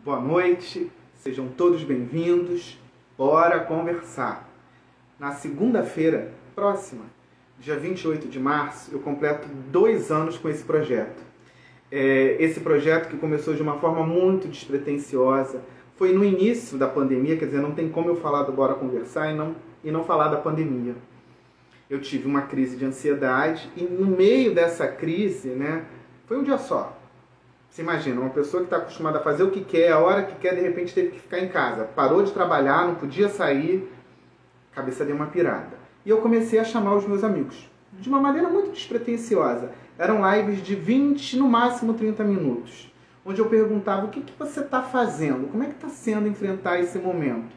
Boa noite, sejam todos bem-vindos. Bora conversar. Na segunda-feira próxima, dia 28 de março, eu completo 2 anos com esse projeto. Esse projeto que começou de uma forma muito despretensiosa, foi no início da pandemia, quer dizer, não tem como eu falar do Bora Conversar e não falar da pandemia. Eu tive uma crise de ansiedade e no meio dessa crise, foi um dia só. Você imagina, uma pessoa que está acostumada a fazer o que quer, a hora que quer, de repente teve que ficar em casa. Parou de trabalhar, não podia sair, a cabeça deu uma pirada. E eu comecei a chamar os meus amigos, de uma maneira muito despretensiosa. Eram lives de 20, no máximo 30 minutos, onde eu perguntava o que você está fazendo, como é que está sendo enfrentar esse momento.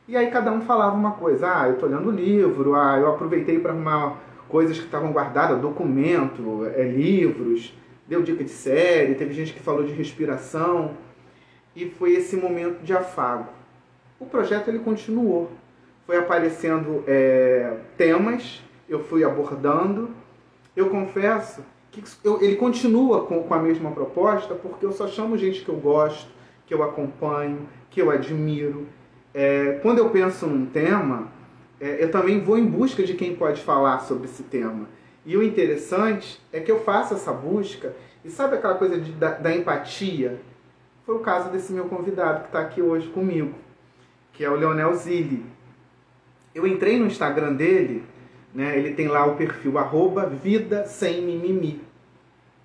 E aí cada um falava uma coisa, eu estou lendo livro, eu aproveitei para arrumar coisas que estavam guardadas, documento, livros... Deu dica de série, teve gente que falou de respiração e foi esse momento de afago. O projeto ele continuou, foi aparecendo temas, eu fui abordando. Eu confesso que ele continua com a mesma proposta porque eu só chamo gente que eu gosto, que eu acompanho, que eu admiro. Quando eu penso num tema, eu também vou em busca de quem pode falar sobre esse tema. E o interessante é que eu faço essa busca, e sabe aquela coisa da empatia? Foi o caso desse meu convidado que está aqui hoje comigo, que é o Leonel Zilli. Eu entrei no Instagram dele, ele tem lá o perfil @vida_sem-mimimi.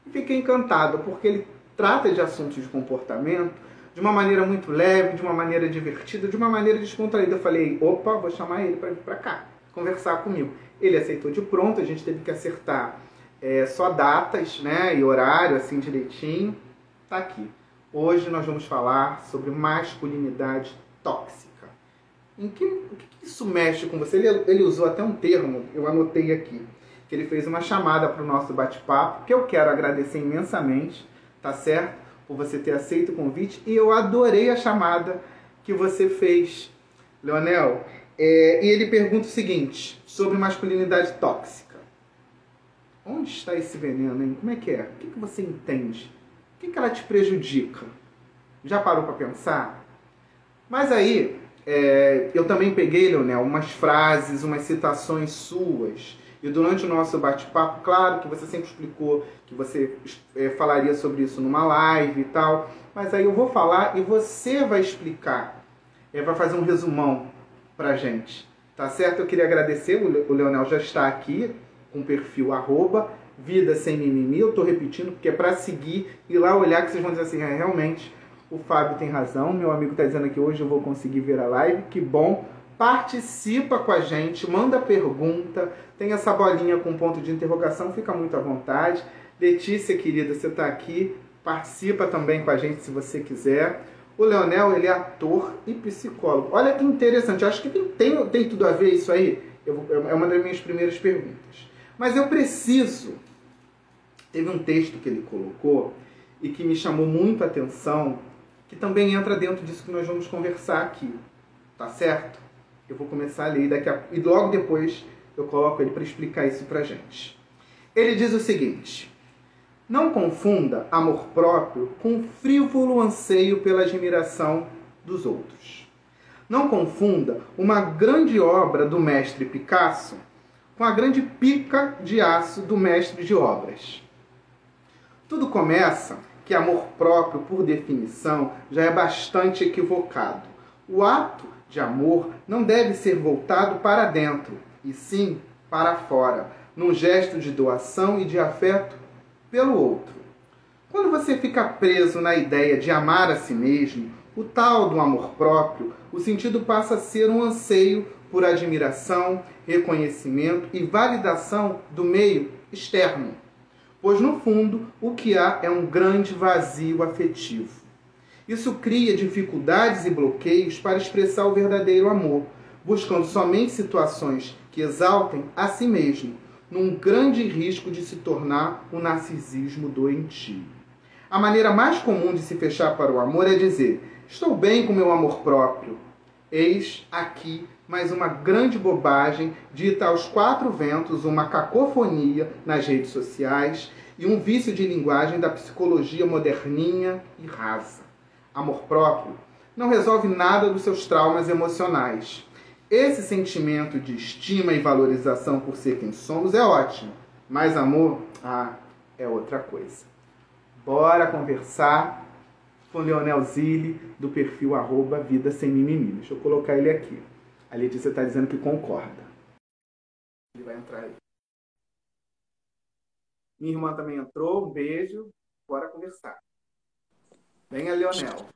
E fiquei encantado, porque ele trata de assuntos de comportamento de uma maneira muito leve, de uma maneira divertida, de uma maneira descontraída. Eu falei, opa, vou chamar ele para vir para cá, conversar comigo. Ele aceitou de pronto, a gente teve que acertar só datas, e horário, assim, direitinho. Tá aqui. Hoje nós vamos falar sobre masculinidade tóxica. O que isso mexe com você? Ele usou até um termo, eu anotei aqui, que ele fez uma chamada para o nosso bate-papo, que eu quero agradecer imensamente, tá certo? Por você ter aceito o convite, e eu adorei a chamada que você fez, Leonel. E ele pergunta o seguinte, sobre masculinidade tóxica. Onde está esse veneno, hein? Como é que é? O que você entende? O que ela te prejudica? Já parou para pensar? Mas aí, eu também peguei, Leonel, umas frases, umas citações suas. E durante o nosso bate-papo, claro que você sempre explicou que você falaria sobre isso numa live e tal. Mas aí eu vou falar e você vai explicar. Vai fazer um resumão pra gente, tá certo? Eu queria agradecer, o Leonel já está aqui com o perfil @vida_sem-mimimi. Eu tô repetindo porque é para seguir e lá olhar que vocês vão dizer assim, realmente o Fábio tem razão, meu amigo tá dizendo que hoje eu vou conseguir ver a live, que bom. Participa com a gente, manda pergunta, tem essa bolinha com ponto de interrogação, fica muito à vontade. Letícia, querida, você tá aqui, participa também com a gente se você quiser. O Leonel, ele é ator e psicólogo. Olha que interessante, eu acho que tem tudo a ver isso aí. É uma das minhas primeiras perguntas. Mas eu preciso... Teve um texto que ele colocou e que me chamou muito a atenção, que também entra dentro disso que nós vamos conversar aqui. Tá certo? Eu vou começar a ler e logo depois eu coloco ele para explicar isso pra gente. Ele diz o seguinte... Não confunda amor próprio com frívolo anseio pela admiração dos outros. Não confunda uma grande obra do mestre Picasso com a grande pica de aço do mestre de obras. Tudo começa que amor próprio, por definição, já é bastante equivocado. O ato de amor não deve ser voltado para dentro, e sim para fora, num gesto de doação e de afeto pelo outro. Quando você fica preso na ideia de amar a si mesmo, o tal do amor próprio, o sentido passa a ser um anseio por admiração, reconhecimento e validação do meio externo. Pois, no fundo, o que há é um grande vazio afetivo. Isso cria dificuldades e bloqueios para expressar o verdadeiro amor, buscando somente situações que exaltem a si mesmo, num grande risco de se tornar um narcisismo doentio. A maneira mais comum de se fechar para o amor é dizer, estou bem com meu amor próprio. Eis aqui mais uma grande bobagem dita aos 4 ventos, uma cacofonia nas redes sociais e um vício de linguagem da psicologia moderninha e rasa. amor próprio, não resolve nada dos seus traumas emocionais. Esse sentimento de estima e valorização por ser quem somos é ótimo, mas amor, é outra coisa. Bora conversar com o Leonel Zilli, do perfil @vida sem mimimi. Deixa eu colocar ele aqui. A Letícia está dizendo que concorda. Ele vai entrar aí. Minha irmã também entrou, um beijo. Bora conversar. Venha, Leonel.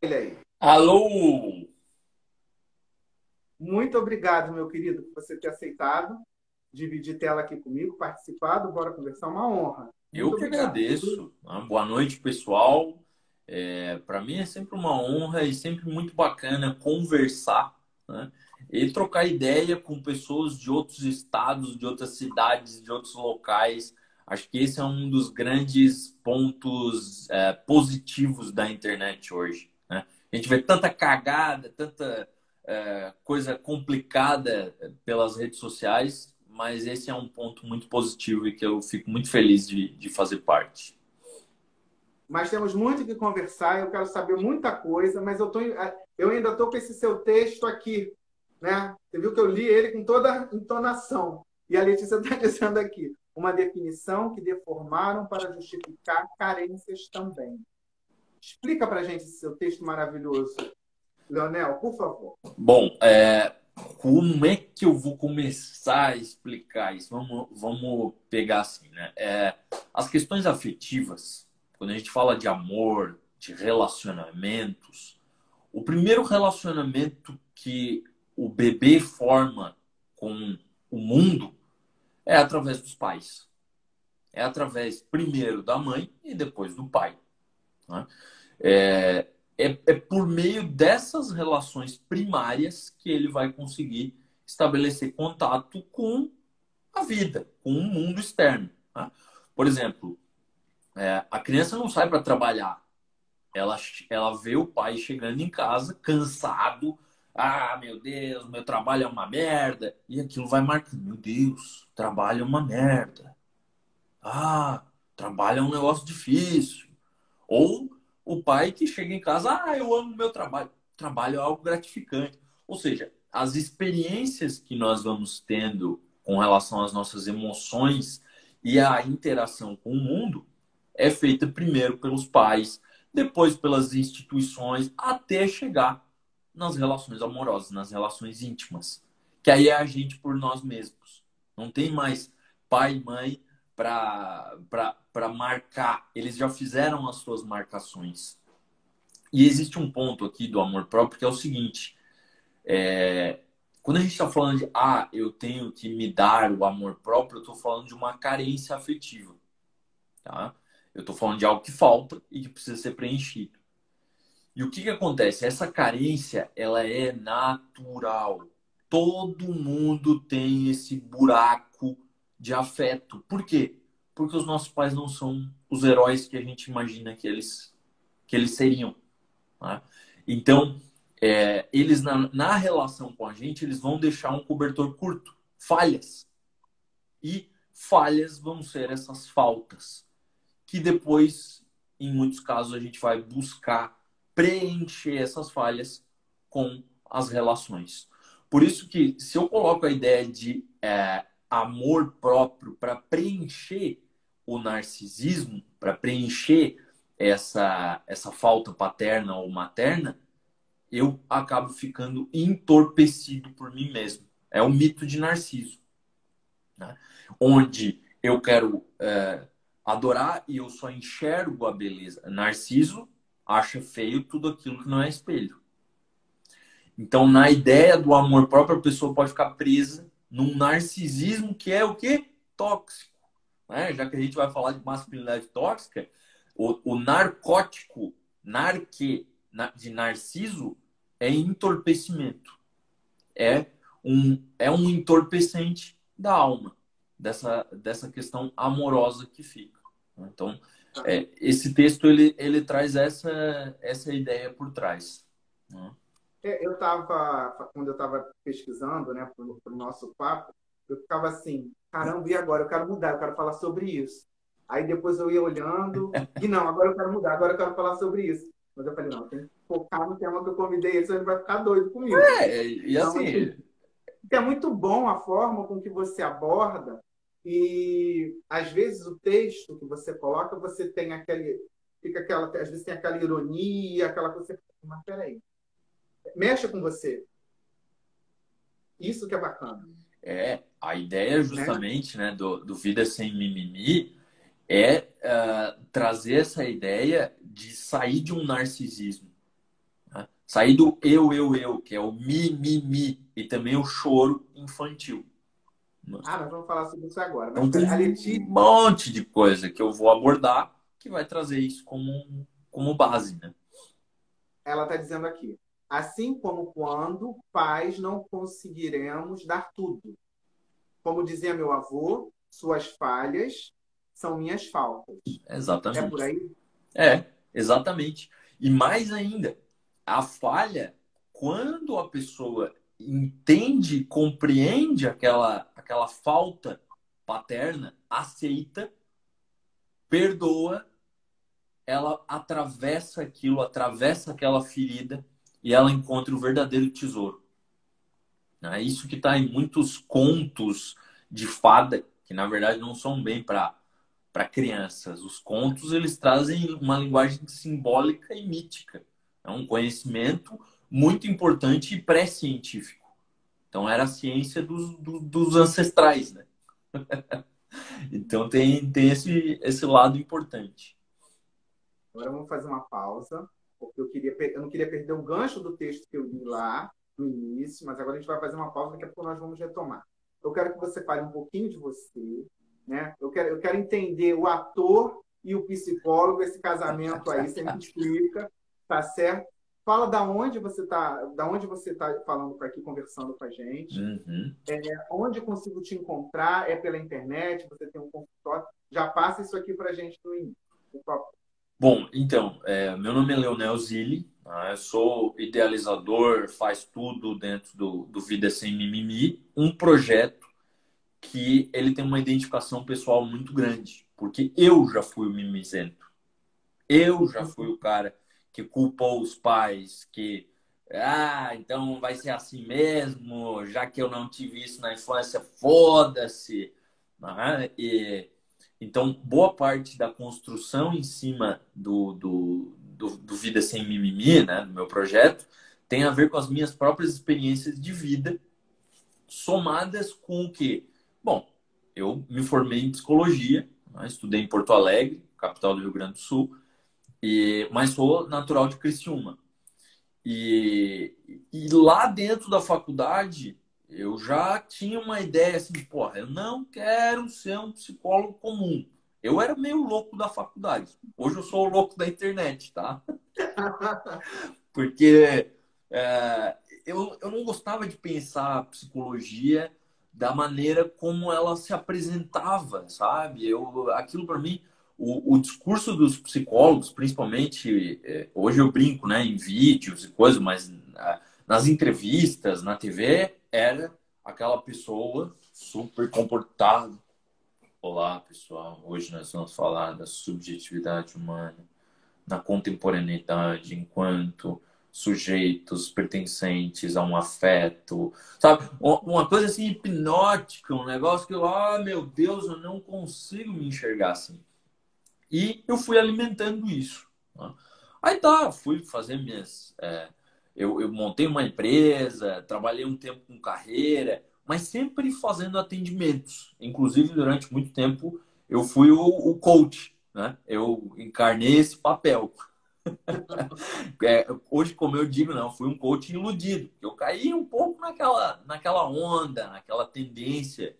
Ele aí. Alô! Muito obrigado, meu querido, por você ter aceitado dividir tela aqui comigo, participado. Bora conversar, uma honra. Eu Muito que obrigado. agradeço. Boa noite, pessoal. Para mim é sempre uma honra e sempre muito bacana conversar, né? E trocar ideia com pessoas de outros estados, de outras cidades, de outros locais. Acho que esse é um dos grandes pontos positivos da internet hoje, né? A gente vê tanta cagada, tanta coisa complicada pelas redes sociais, mas esse é um ponto muito positivo e que eu fico muito feliz de fazer parte. Mas temos muito que conversar, eu quero saber muita coisa, mas eu ainda estou com esse seu texto aqui, né? Você viu que eu li ele com toda a entonação. E a Letícia está dizendo aqui, uma definição que deformaram para justificar carências também. Explica para a gente esse seu texto maravilhoso, Leonel, por favor. Bom, como é que eu vou começar a explicar isso? Vamos pegar assim, né? As questões afetivas, quando a gente fala de amor, de relacionamentos, o primeiro relacionamento que o bebê forma com o mundo é através dos pais. É através, primeiro, da mãe e depois do pai, né? É por meio dessas relações primárias que ele vai conseguir estabelecer contato com a vida, com o mundo externo, né? Por exemplo, a criança não sai para trabalhar. Ela vê o pai chegando em casa, cansado. Ah, meu Deus, meu trabalho é uma merda. E aquilo vai marcando. Meu Deus, trabalho é uma merda. Ah, trabalho é um negócio difícil. Ou o pai que chega em casa, eu amo meu trabalho. Trabalho é algo gratificante. Ou seja, as experiências que nós vamos tendo com relação às nossas emoções e a interação com o mundo é feita primeiro pelos pais, depois pelas instituições, até chegar nas relações amorosas, nas relações íntimas. Que aí é a gente por nós mesmos. Não tem mais pai e mãe para marcar. Eles já fizeram as suas marcações. E existe um ponto aqui do amor próprio que é o seguinte: quando a gente está falando de eu tenho que me dar o amor próprio, eu estou falando de uma carência afetiva, tá? Eu estou falando de algo que falta e que precisa ser preenchido. E o que acontece? Essa carência, ela é natural. Todo mundo tem esse buraco de afeto. Por quê? Porque os nossos pais não são os heróis que a gente imagina que eles seriam, né? Então, eles na relação com a gente, eles vão deixar um cobertor curto, falhas. E falhas vão ser essas faltas, que depois, em muitos casos, a gente vai buscar preencher essas falhas com as relações. Por isso que, se eu coloco a ideia de amor próprio para preencher o narcisismo, para preencher essa falta paterna ou materna, eu acabo ficando entorpecido por mim mesmo. É o mito de Narciso, né? Onde eu quero adorar e eu só enxergo a beleza. Narciso acha feio tudo aquilo que não é espelho. Então, na ideia do amor próprio, a pessoa pode ficar presa num narcisismo que é o quê? Tóxico, né? Já que a gente vai falar de masculinidade tóxica, o narcótico, de Narciso é entorpecimento. É um entorpecente da alma, dessa questão amorosa que fica. Então, esse texto ele traz essa ideia por trás, né? Quando eu estava pesquisando, né, para o nosso papo, eu ficava assim, caramba, e agora? Eu quero mudar, eu quero falar sobre isso. Aí depois eu ia olhando, e não, agora eu quero mudar, agora eu quero falar sobre isso. Mas eu falei, não, tem que focar no tema que eu convidei ele, senão ele vai ficar doido comigo. E Então, assim, é muito bom a forma com que você aborda e, às vezes, o texto que você coloca, você tem aquele... Fica aquela, às vezes tem aquela ironia, aquela coisa... Mas peraí, mexe com você. Isso que é bacana. a ideia Né? justamente, né, do Vida Sem Mimimi é trazer essa ideia de sair de um narcisismo, né? Sair do eu, que é o mi, e também o choro infantil. Ah, nós vamos falar sobre isso agora. Mas Então peraí, tem a um Letícia, monte de coisa que eu vou abordar que vai trazer isso como base, né? ela está dizendo aqui. Assim como quando pais não conseguiremos dar tudo. Como dizia meu avô, suas falhas são minhas faltas. É por Exatamente. aí? Exatamente. E mais ainda, a falha, quando a pessoa entende, compreende aquela falta paterna, aceita, perdoa, ela atravessa aquilo, atravessa aquela ferida e ela encontra o verdadeiro tesouro. É isso que está em muitos contos de fada, que na verdade não são bem para crianças. Os contos eles trazem uma linguagem simbólica e mítica. É um conhecimento muito importante e pré-científico. Então era a ciência dos ancestrais, né? Então tem esse lado importante. Agora vamos fazer uma pausa, porque eu não queria perder o gancho do texto que eu li lá no início, mas agora a gente vai fazer uma pausa, daqui a pouco nós vamos retomar. Eu quero que você fale um pouquinho de você, né? Eu quero entender o ator e o psicólogo, esse casamento aí, você me explica, tá certo? Fala da onde você tá falando para aqui, conversando com a gente. Uhum. Onde eu consigo te encontrar? É pela internet? Você tem um consultório? Já passa isso aqui para a gente no início, por favor. Bom, então, meu nome é Leonel Zilli, tá? Eu sou idealizador, faz tudo dentro do Vida Sem Mimimi, um projeto que ele tem uma identificação pessoal muito grande, porque eu já fui o mimizento. Eu já fui o cara que culpou os pais, então vai ser assim mesmo, já que eu não tive isso na infância, foda-se. Né? Então, boa parte da construção em cima do Vida Sem Mimimi, né, do meu projeto, tem a ver com as minhas próprias experiências de vida, somadas com o quê? Bom, eu me formei em psicologia, né, estudei em Porto Alegre, capital do Rio Grande do Sul, mas sou natural de Criciúma. E, e lá dentro da faculdade, eu já tinha uma ideia assim, porra, eu não quero ser um psicólogo comum. Eu era meio louco da faculdade. Hoje eu sou o louco da internet, tá? Porque eu não gostava de pensar a psicologia da maneira como ela se apresentava, sabe? Aquilo para mim, o discurso dos psicólogos, principalmente, hoje eu brinco, né, em vídeos e coisas, mas nas entrevistas, na TV, era aquela pessoa super comportada. Olá, pessoal. Hoje nós vamos falar da subjetividade humana na contemporaneidade enquanto sujeitos pertencentes a um afeto, sabe? Uma coisa assim hipnótica, um negócio que meu Deus, eu não consigo me enxergar assim. E eu fui alimentando isso. Né? Aí tá, fui fazer eu montei uma empresa, trabalhei um tempo com carreira, mas sempre fazendo atendimentos. Inclusive, durante muito tempo, eu fui o coach, né? Eu encarnei esse papel. Hoje, como eu digo, não, fui um coach iludido. Eu caí um pouco naquela onda, naquela tendência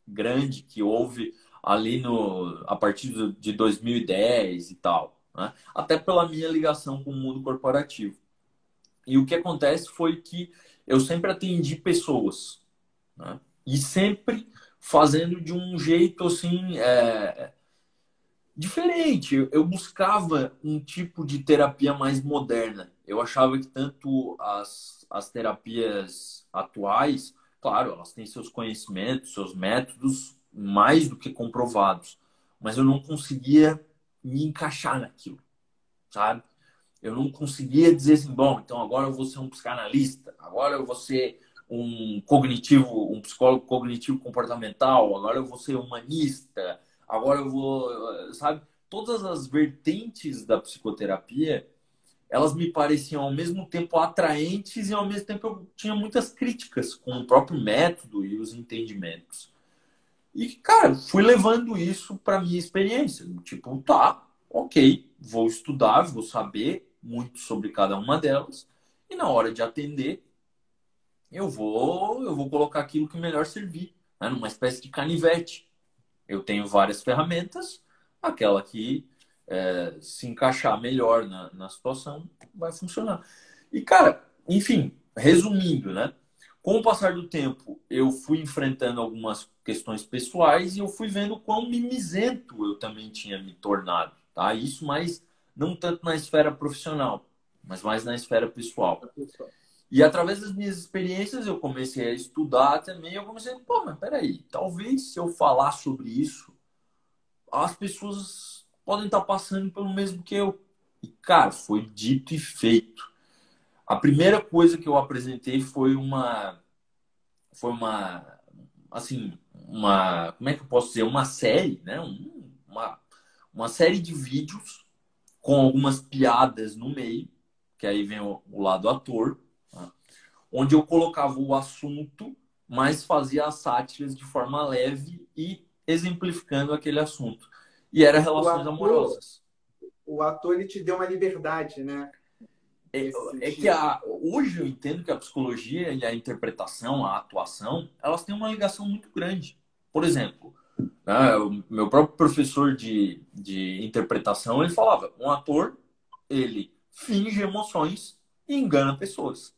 grande que houve ali a partir de 2010 e tal, né? Até pela minha ligação com o mundo corporativo. E o que acontece foi que eu sempre atendi pessoas, né? E sempre fazendo de um jeito assim diferente. Eu buscava um tipo de terapia mais moderna. Eu achava que tanto as terapias atuais, claro, elas têm seus conhecimentos, seus métodos mais do que comprovados, mas eu não conseguia me encaixar naquilo, sabe? Eu não conseguia dizer assim, bom, então agora eu vou ser um psicanalista, agora eu vou ser um psicólogo cognitivo comportamental, agora eu vou ser humanista, agora eu vou, sabe? Todas as vertentes da psicoterapia, elas me pareciam ao mesmo tempo atraentes e ao mesmo tempo eu tinha muitas críticas com o próprio método e os entendimentos. E, cara, fui levando isso para minha experiência. Tipo, tá, ok, vou estudar, vou saber muito sobre cada uma delas. E na hora de atender, eu vou colocar aquilo que melhor servir, né? Numa espécie de canivete. Eu tenho várias ferramentas, aquela que se encaixar melhor na situação vai funcionar. E, cara, enfim, resumindo, né? Com o passar do tempo, eu fui enfrentando algumas questões pessoais e eu fui vendo quão mimizento eu também tinha me tornado, tá? Isso mais, não tanto na esfera profissional, mas mais na esfera pessoal. E através das minhas experiências, eu comecei a estudar também. Eu comecei, pô, mas peraí, talvez se eu falar sobre isso, as pessoas podem estar passando pelo mesmo que eu. E, cara, foi dito e feito. A primeira coisa que eu apresentei foi uma, assim, como é que eu posso dizer? Uma série, né? Uma série de vídeos com algumas piadas no meio, que aí vem o lado ator, tá? Onde eu colocava o assunto, mas fazia as sátiras de forma leve e exemplificando aquele assunto. E era O relações ator, amorosas. o ator ele te deu uma liberdade, né? É, Nesse é que sentido. hoje eu entendo que a psicologia e a interpretação, a atuação, elas têm uma ligação muito grande. Por exemplo, né, o meu próprio professor de interpretação, ele falava, um ator, ele finge emoções e engana pessoas.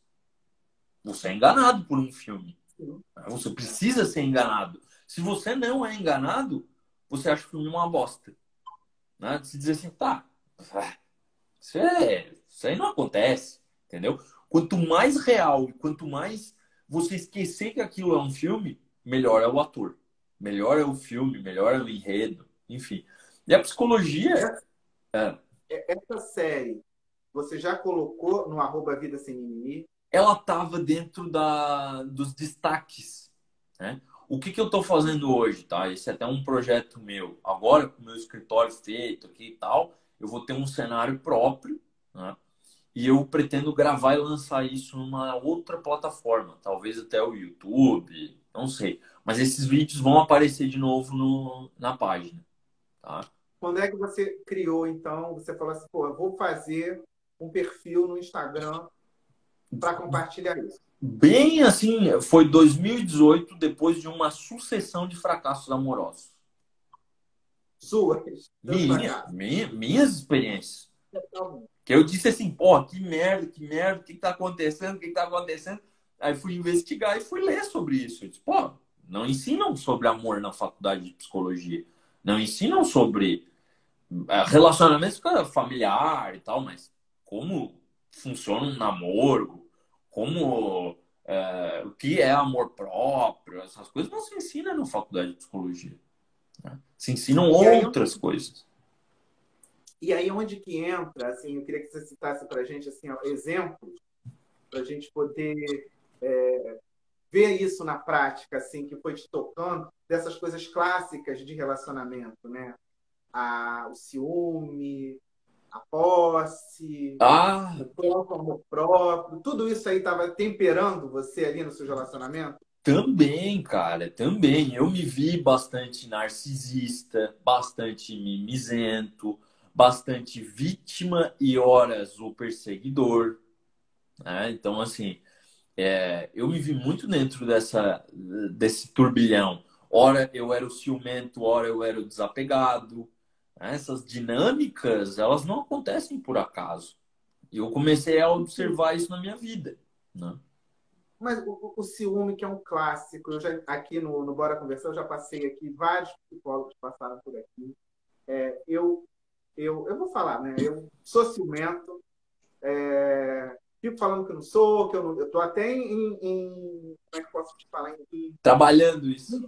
Você é enganado por um filme. Sim. Você precisa ser enganado. Se você não é enganado, você acha o filme uma bosta. Né? Você diz assim, tá, isso aí não acontece, entendeu? Quanto mais real e quanto mais você esquecer que aquilo é um filme, melhor é o ator. Melhor é o filme, melhor é o enredo, enfim. E a psicologia, Essa, é, essa série, você já colocou no arroba Vida Sem Mimimi? ela estava dentro dos destaques, né? O que eu estou fazendo hoje, tá? Esse é até um projeto meu. Agora, com o meu escritório feito aqui e tal, eu vou ter um cenário próprio, né? E eu pretendo gravar e lançar isso numa outra plataforma, talvez até o YouTube, não sei. Mas esses vídeos vão aparecer de novo na página, tá? Quando é que você criou, então? Você falou assim, pô, eu vou fazer um perfil no Instagram para compartilhar isso. Bem assim, foi 2018, depois de uma sucessão de fracassos amorosos. Suas, seus fracassos. Minhas experiências. Que eu disse assim, pô, que merda, o que tá acontecendo, o que tá acontecendo? Aí fui investigar e fui ler sobre isso. Eu disse, pô, não ensinam sobre amor na faculdade de psicologia. Não ensinam sobre relacionamento familiar e tal, mas como funciona um namoro, como o que é amor próprio, essas coisas não se ensinam na faculdade de psicologia. Né? Se ensinam E aí, outras coisas. e aí onde que entra, assim, eu queria que você citasse para a gente assim, ó, exemplos para a gente poder ver isso na prática, assim, que foi te tocando, dessas coisas clássicas de relacionamento, né? O ciúme, a posse, Ah, o próprio amor próprio, tudo isso aí estava temperando você ali no seu relacionamento? também, cara, também. Eu me vi bastante narcisista, bastante mimizento, bastante vítima e horas o perseguidor, né? Então, assim, eu me vi muito dentro desse turbilhão. Ora eu era o ciumento, ora eu era o desapegado. Né? Essas dinâmicas, elas não acontecem por acaso. E eu comecei a observar isso na minha vida, né? Mas o ciúme, que é um clássico, eu já, aqui no Bora Conversar, eu já passei aqui, vários psicólogos passaram por aqui. Eu vou falar, né? Eu sou ciumento, fico falando que eu não sou, que eu não. Eu tô até como é que eu posso te falar? Trabalhando isso.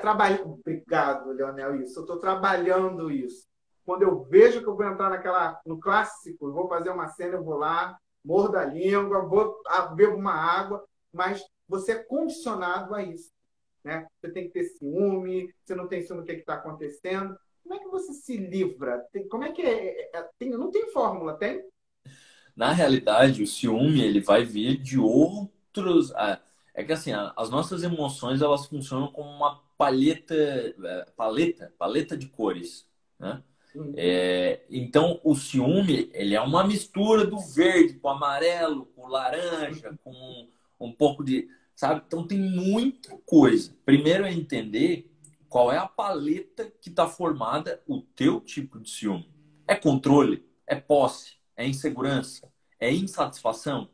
Trabalho. Obrigado, Leonel, isso. Eu estou trabalhando isso. quando eu vejo que eu vou entrar no clássico, eu vou fazer uma cena, eu vou lá, mordo a língua, bebo uma água, mas você é condicionado a isso, né? Você tem que ter ciúme, você não tem ciúme do que está acontecendo. Como é que você se livra? Como é que não tem fórmula, tem? Na realidade, o ciúme ele vai vir de outros. É que assim, as nossas emoções elas funcionam como uma paleta de cores, né? Uhum. Então, o ciúme ele é uma mistura do verde com o amarelo, com o laranja, com um pouco de, sabe? Então tem muita coisa. Primeiro é entender qual é a paleta que está formada o teu tipo de ciúme. É controle? É posse? É insegurança? É insatisfação?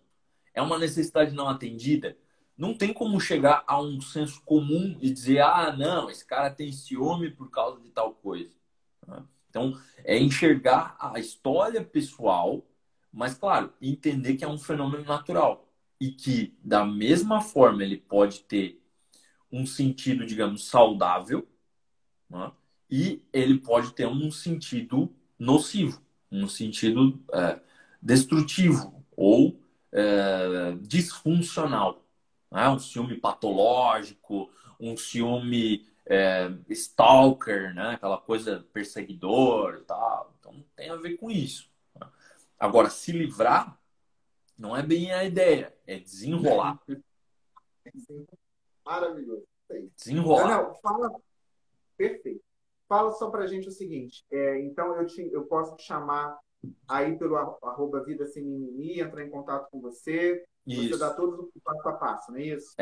É uma necessidade não atendida? Não tem como chegar a um senso comum e dizer, ah, não, esse cara tem ciúme por causa de tal coisa. Então, é enxergar a história pessoal, mas, claro, entender que é um fenômeno natural. E que, da mesma forma, ele pode ter um sentido, digamos, saudável, né? E ele pode ter um sentido nocivo, um sentido destrutivo ou disfuncional. Né? Um ciúme patológico, um ciúme stalker, né? Aquela coisa perseguidor, tal. Então tem a ver com isso. Né? Agora, se livrar não é bem a ideia, é desenrolar. Maravilhoso. Desenrolar. Daniel, fala. Perfeito. Fala só para a gente o seguinte. Então, eu posso te chamar aí pelo @vida sem mimimi, entrar em contato com você. Você dá Isso. todo o passo a passo, não é isso?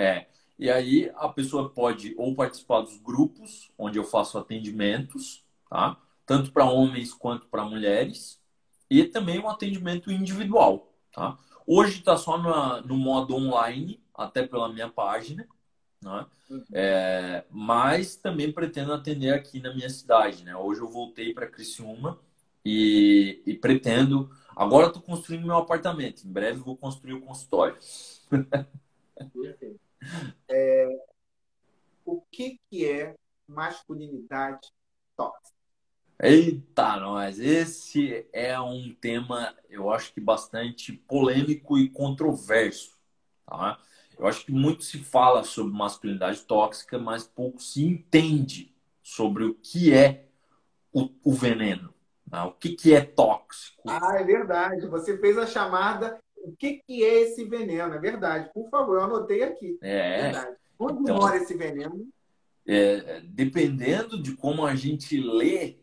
E aí a pessoa pode ou participar dos grupos onde eu faço atendimentos, tá? Tanto para homens quanto para mulheres, e também um atendimento individual, tá? Hoje está só no modo online, até pela minha página, né? Uhum. Mas também pretendo atender aqui na minha cidade, né? Hoje eu voltei para Criciúma e pretendo. Agora estou construindo meu apartamento, em breve vou construir o consultório. Perfeito. O que é masculinidade tóxica? Eita, nós! Esse é um tema, eu acho que bastante polêmico e controverso, tá? Eu acho que muito se fala sobre masculinidade tóxica, mas pouco se entende sobre o que é o veneno, tá? O que é tóxico. Ah, é verdade. Você fez a chamada. O que é esse veneno? É verdade. Por favor, eu anotei aqui. É, Verdade. Onde mora então, esse veneno? dependendo de como a gente lê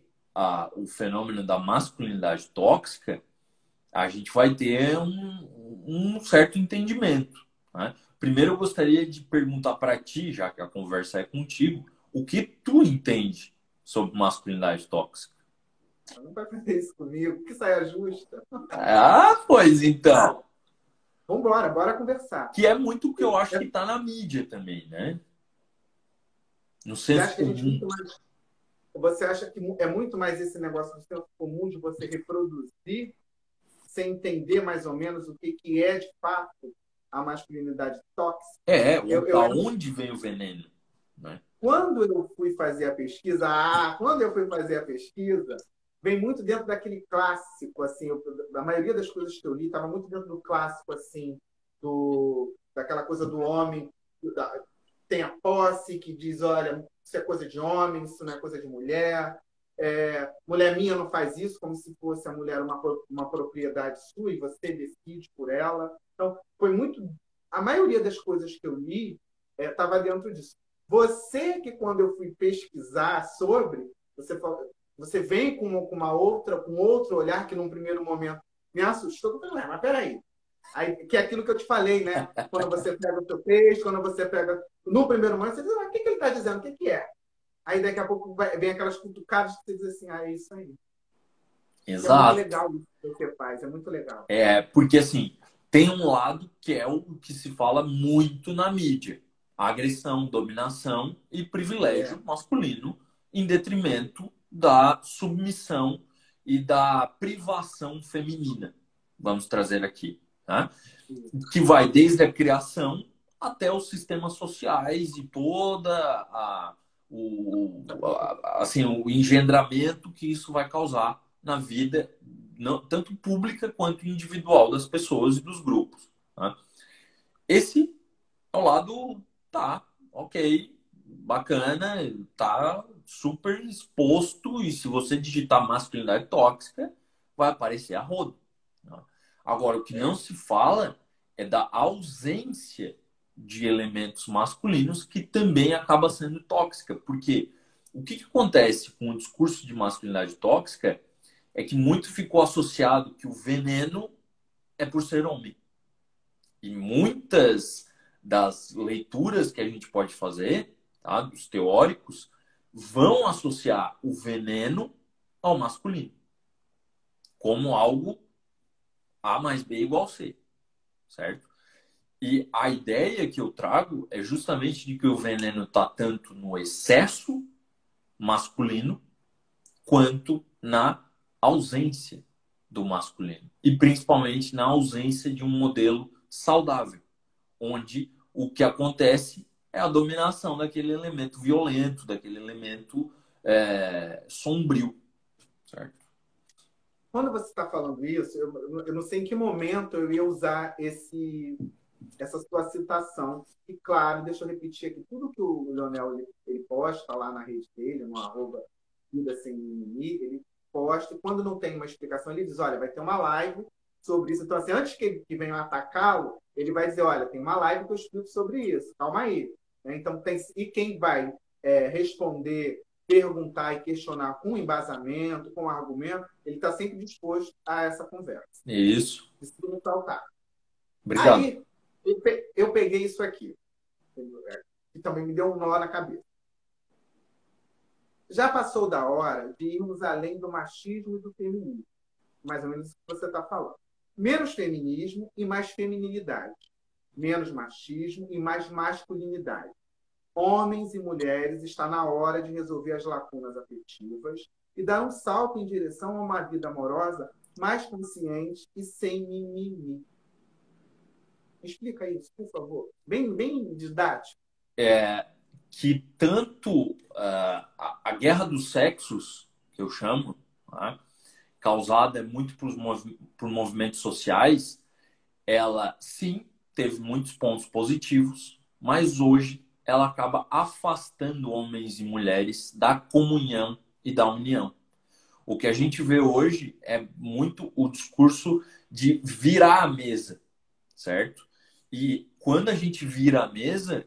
o fenômeno da masculinidade tóxica, a gente vai ter um certo entendimento, né? Primeiro, eu gostaria de perguntar para ti, já que a conversa é contigo, o que tu entende sobre masculinidade tóxica? Não vai fazer isso comigo. Que saia justa. Ah, pois então. Vamos embora, bora conversar. Que é muito o que eu acho que está na mídia também, né? No Você senso acha que a gente comum. você acha que é muito mais esse negócio do senso comum de você reproduzir sem entender mais ou menos o que é de fato a masculinidade tóxica? Ou da onde vem o veneno, né? Quando eu fui fazer a pesquisa, vem muito dentro daquele clássico, assim, a maioria das coisas que eu li estava muito dentro do clássico, assim, daquela coisa do homem, tem a posse que diz, olha, isso é coisa de homem, isso não é coisa de mulher, mulher minha não faz isso, como se fosse a mulher uma propriedade sua e você decide por ela. Então, foi muito... A maioria das coisas que eu li estava dentro disso. Você que, quando eu fui pesquisar sobre, você vem com com outro olhar que, num primeiro momento, me assustou. Eu falei, mas peraí. Aí, que é aquilo que eu te falei, né? Quando você pega o seu texto, quando você pega... No primeiro momento, você diz, o que ele está dizendo? O que é? Aí, daqui a pouco, vem aquelas cutucadas que você diz assim, é isso aí. Que é muito Exato. legal isso que você faz, é muito legal. Porque assim, tem um lado que é o que se fala muito na mídia: agressão, dominação e É. privilégio masculino em detrimento da submissão e da privação feminina. Vamos trazer aqui, tá? Que vai desde a criação até os sistemas sociais e toda assim, o engendramento que isso vai causar na vida, não, tanto pública quanto individual das pessoas e dos grupos. Né? Esse é o lado, tá, ok, bacana, tá super exposto, e se você digitar masculinidade tóxica, vai aparecer a rodo. Né? Agora, o que não se fala é da ausência de elementos masculinos que também acaba sendo tóxica. Porque o que acontece com o discurso de masculinidade tóxica é que muito ficou associado que o veneno é por ser homem. E muitas das leituras que a gente pode fazer, tá, dos teóricos, vão associar o veneno ao masculino, como algo A mais B igual C, certo? E a ideia que eu trago é justamente de que o veneno está tanto no excesso masculino quanto na ausência do masculino. E principalmente na ausência de um modelo saudável, onde o que acontece é a dominação daquele elemento violento, daquele elemento sombrio, certo? Quando você está falando isso, eu não sei em que momento eu ia usar essa sua citação. E claro, deixa eu repetir aqui, tudo que o Leonel ele posta lá na rede dele, no arroba Vida Sem Mimimi, ele posta, e quando não tem uma explicação, ele diz, olha, vai ter uma live sobre isso. Então, assim, antes que venham atacá-lo, ele vai dizer, olha, tem uma live que eu explico sobre isso, calma aí. Então, e quem vai responder, perguntar e questionar com embasamento, com argumento, ele está sempre disposto a essa conversa. Isso. Isso não faltar. Obrigado. Aí, eu peguei isso aqui, que também me deu um nó na cabeça. Já passou da hora de irmos além do machismo e do feminismo. Mais ou menos isso que você está falando. Menos feminismo e mais feminilidade. Menos machismo e mais masculinidade. Homens e mulheres, está na hora de resolver as lacunas afetivas e dar um salto em direção a uma vida amorosa mais consciente e sem mimimi. Explica isso, por favor. Bem didático. Que tanto a guerra dos sexos, que eu chamo, né, causada muito por movimentos sociais, ela sim teve muitos pontos positivos, mas hoje ela acaba afastando homens e mulheres da comunhão e da união. O que a gente vê hoje é muito o discurso de virar a mesa, certo? E quando a gente vira a mesa,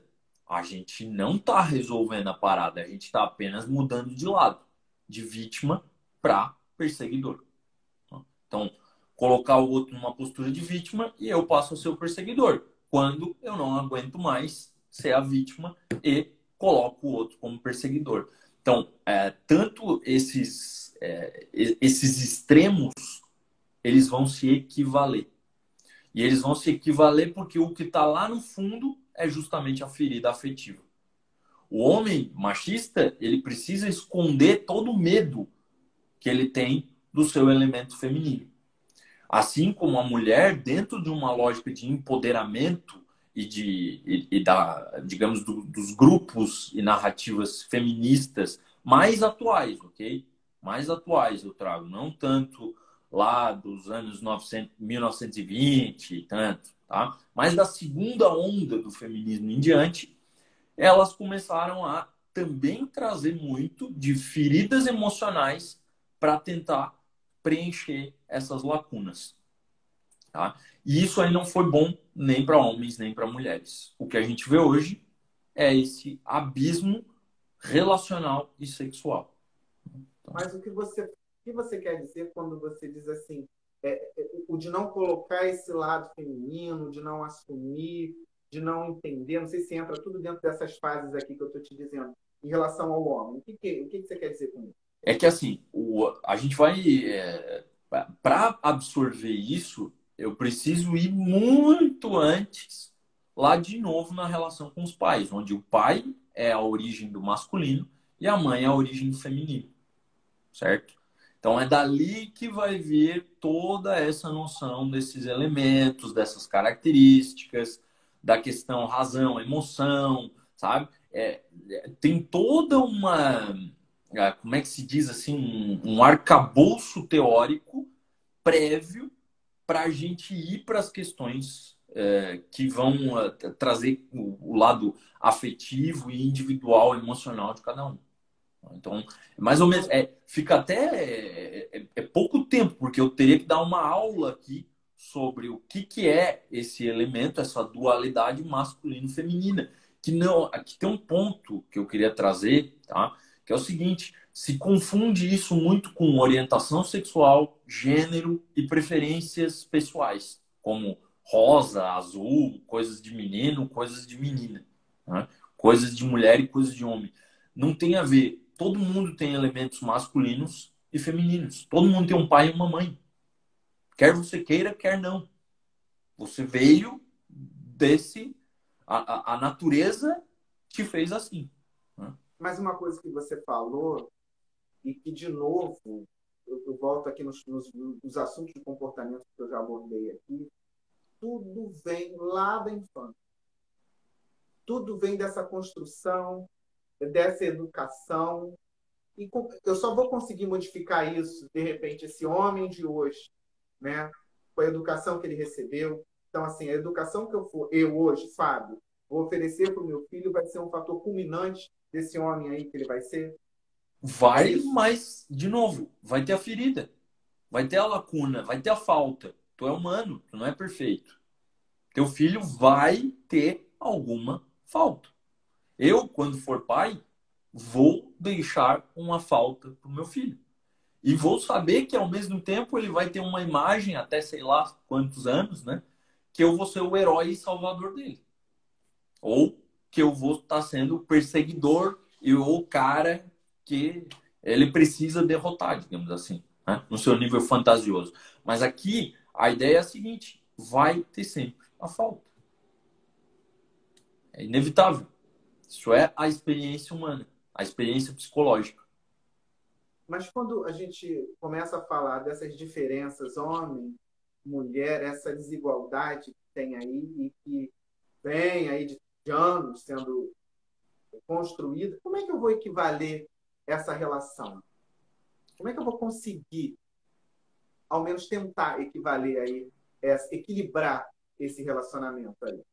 a gente não está resolvendo a parada, a gente está apenas mudando de lado, de vítima para perseguidor. Então, colocar o outro numa postura de vítima e eu passo a ser o perseguidor, quando eu não aguento mais ser a vítima e coloco o outro como perseguidor. Então, tanto esses extremos, eles vão se equivaler. E eles vão se equivaler porque o que está lá no fundo é justamente a ferida afetiva. O homem machista, ele precisa esconder todo o medo que ele tem do seu elemento feminino. Assim como a mulher, dentro de uma lógica de empoderamento digamos, dos grupos e narrativas feministas mais atuais, ok? Mais atuais eu trago, não tanto lá dos anos 1920 e tanto, tá? Mas da segunda onda do feminismo em diante, elas começaram a também trazer muito de feridas emocionais para tentar preencher essas lacunas. Tá? E isso aí não foi bom nem para homens, nem para mulheres. O que a gente vê hoje é esse abismo relacional e sexual. Então... Mas o que você quer dizer quando você diz assim, o de não colocar esse lado feminino, de não assumir, de não entender, não sei se entra tudo dentro dessas fases aqui que eu estou te dizendo, em relação ao homem. O que você quer dizer com isso? É que assim, a gente vai... para absorver isso, eu preciso ir muito antes, lá de novo na relação com os pais, onde o pai é a origem do masculino e a mãe é a origem do feminino, certo? Então é dali que vai vir toda essa noção desses elementos, dessas características, da questão razão, emoção, sabe? tem toda uma, como é que se diz assim, um arcabouço teórico prévio para a gente ir para as questões que vão trazer o lado afetivo e individual, emocional de cada um. Então, mais ou menos, fica até pouco tempo, porque eu teria que dar uma aula aqui sobre o que é esse elemento, essa dualidade masculino-feminina. Que tem um ponto que eu queria trazer, tá? Que é o seguinte: se confunde isso muito com orientação sexual, gênero e preferências pessoais, como rosa, azul, coisas de menino, coisas de menina, né? Coisas de mulher e coisas de homem. Não tem a ver. Todo mundo tem elementos masculinos e femininos. Todo mundo tem um pai e uma mãe. Quer você queira, quer não. Você veio desse... A natureza te fez assim, né? Mas uma coisa que você falou, e que, de novo, eu volto aqui nos assuntos de comportamento que eu já abordei aqui, tudo vem lá da infância. Tudo vem dessa construção, dessa educação. E eu só vou conseguir modificar isso, de repente, esse homem de hoje, né? Com a educação que ele recebeu. Então, assim, a educação que eu hoje, Fábio, vou oferecer para o meu filho vai ser um fator culminante desse homem aí que ele vai ser. É Vai, isso? mas, de novo, vai ter a ferida. Vai ter a lacuna, vai ter a falta. Tu é humano, tu não é perfeito. Teu filho vai ter alguma falta. Eu, quando for pai, vou deixar uma falta pro meu filho. E vou saber que, ao mesmo tempo, ele vai ter uma imagem, até sei lá quantos anos, né? Que eu vou ser o herói e salvador dele. Ou que eu vou estar sendo o perseguidor e o cara que ele precisa derrotar, digamos assim, né? No seu nível fantasioso. Mas aqui, a ideia é a seguinte: vai ter sempre a falta. É inevitável. Isso é a experiência humana, a experiência psicológica. Mas quando a gente começa a falar dessas diferenças, homem, mulher, essa desigualdade que tem aí e que vem aí de anos sendo construída, como é que eu vou equivaler essa relação? Como é que eu vou conseguir, ao menos tentar equivaler aí, equilibrar esse relacionamento aí? Porque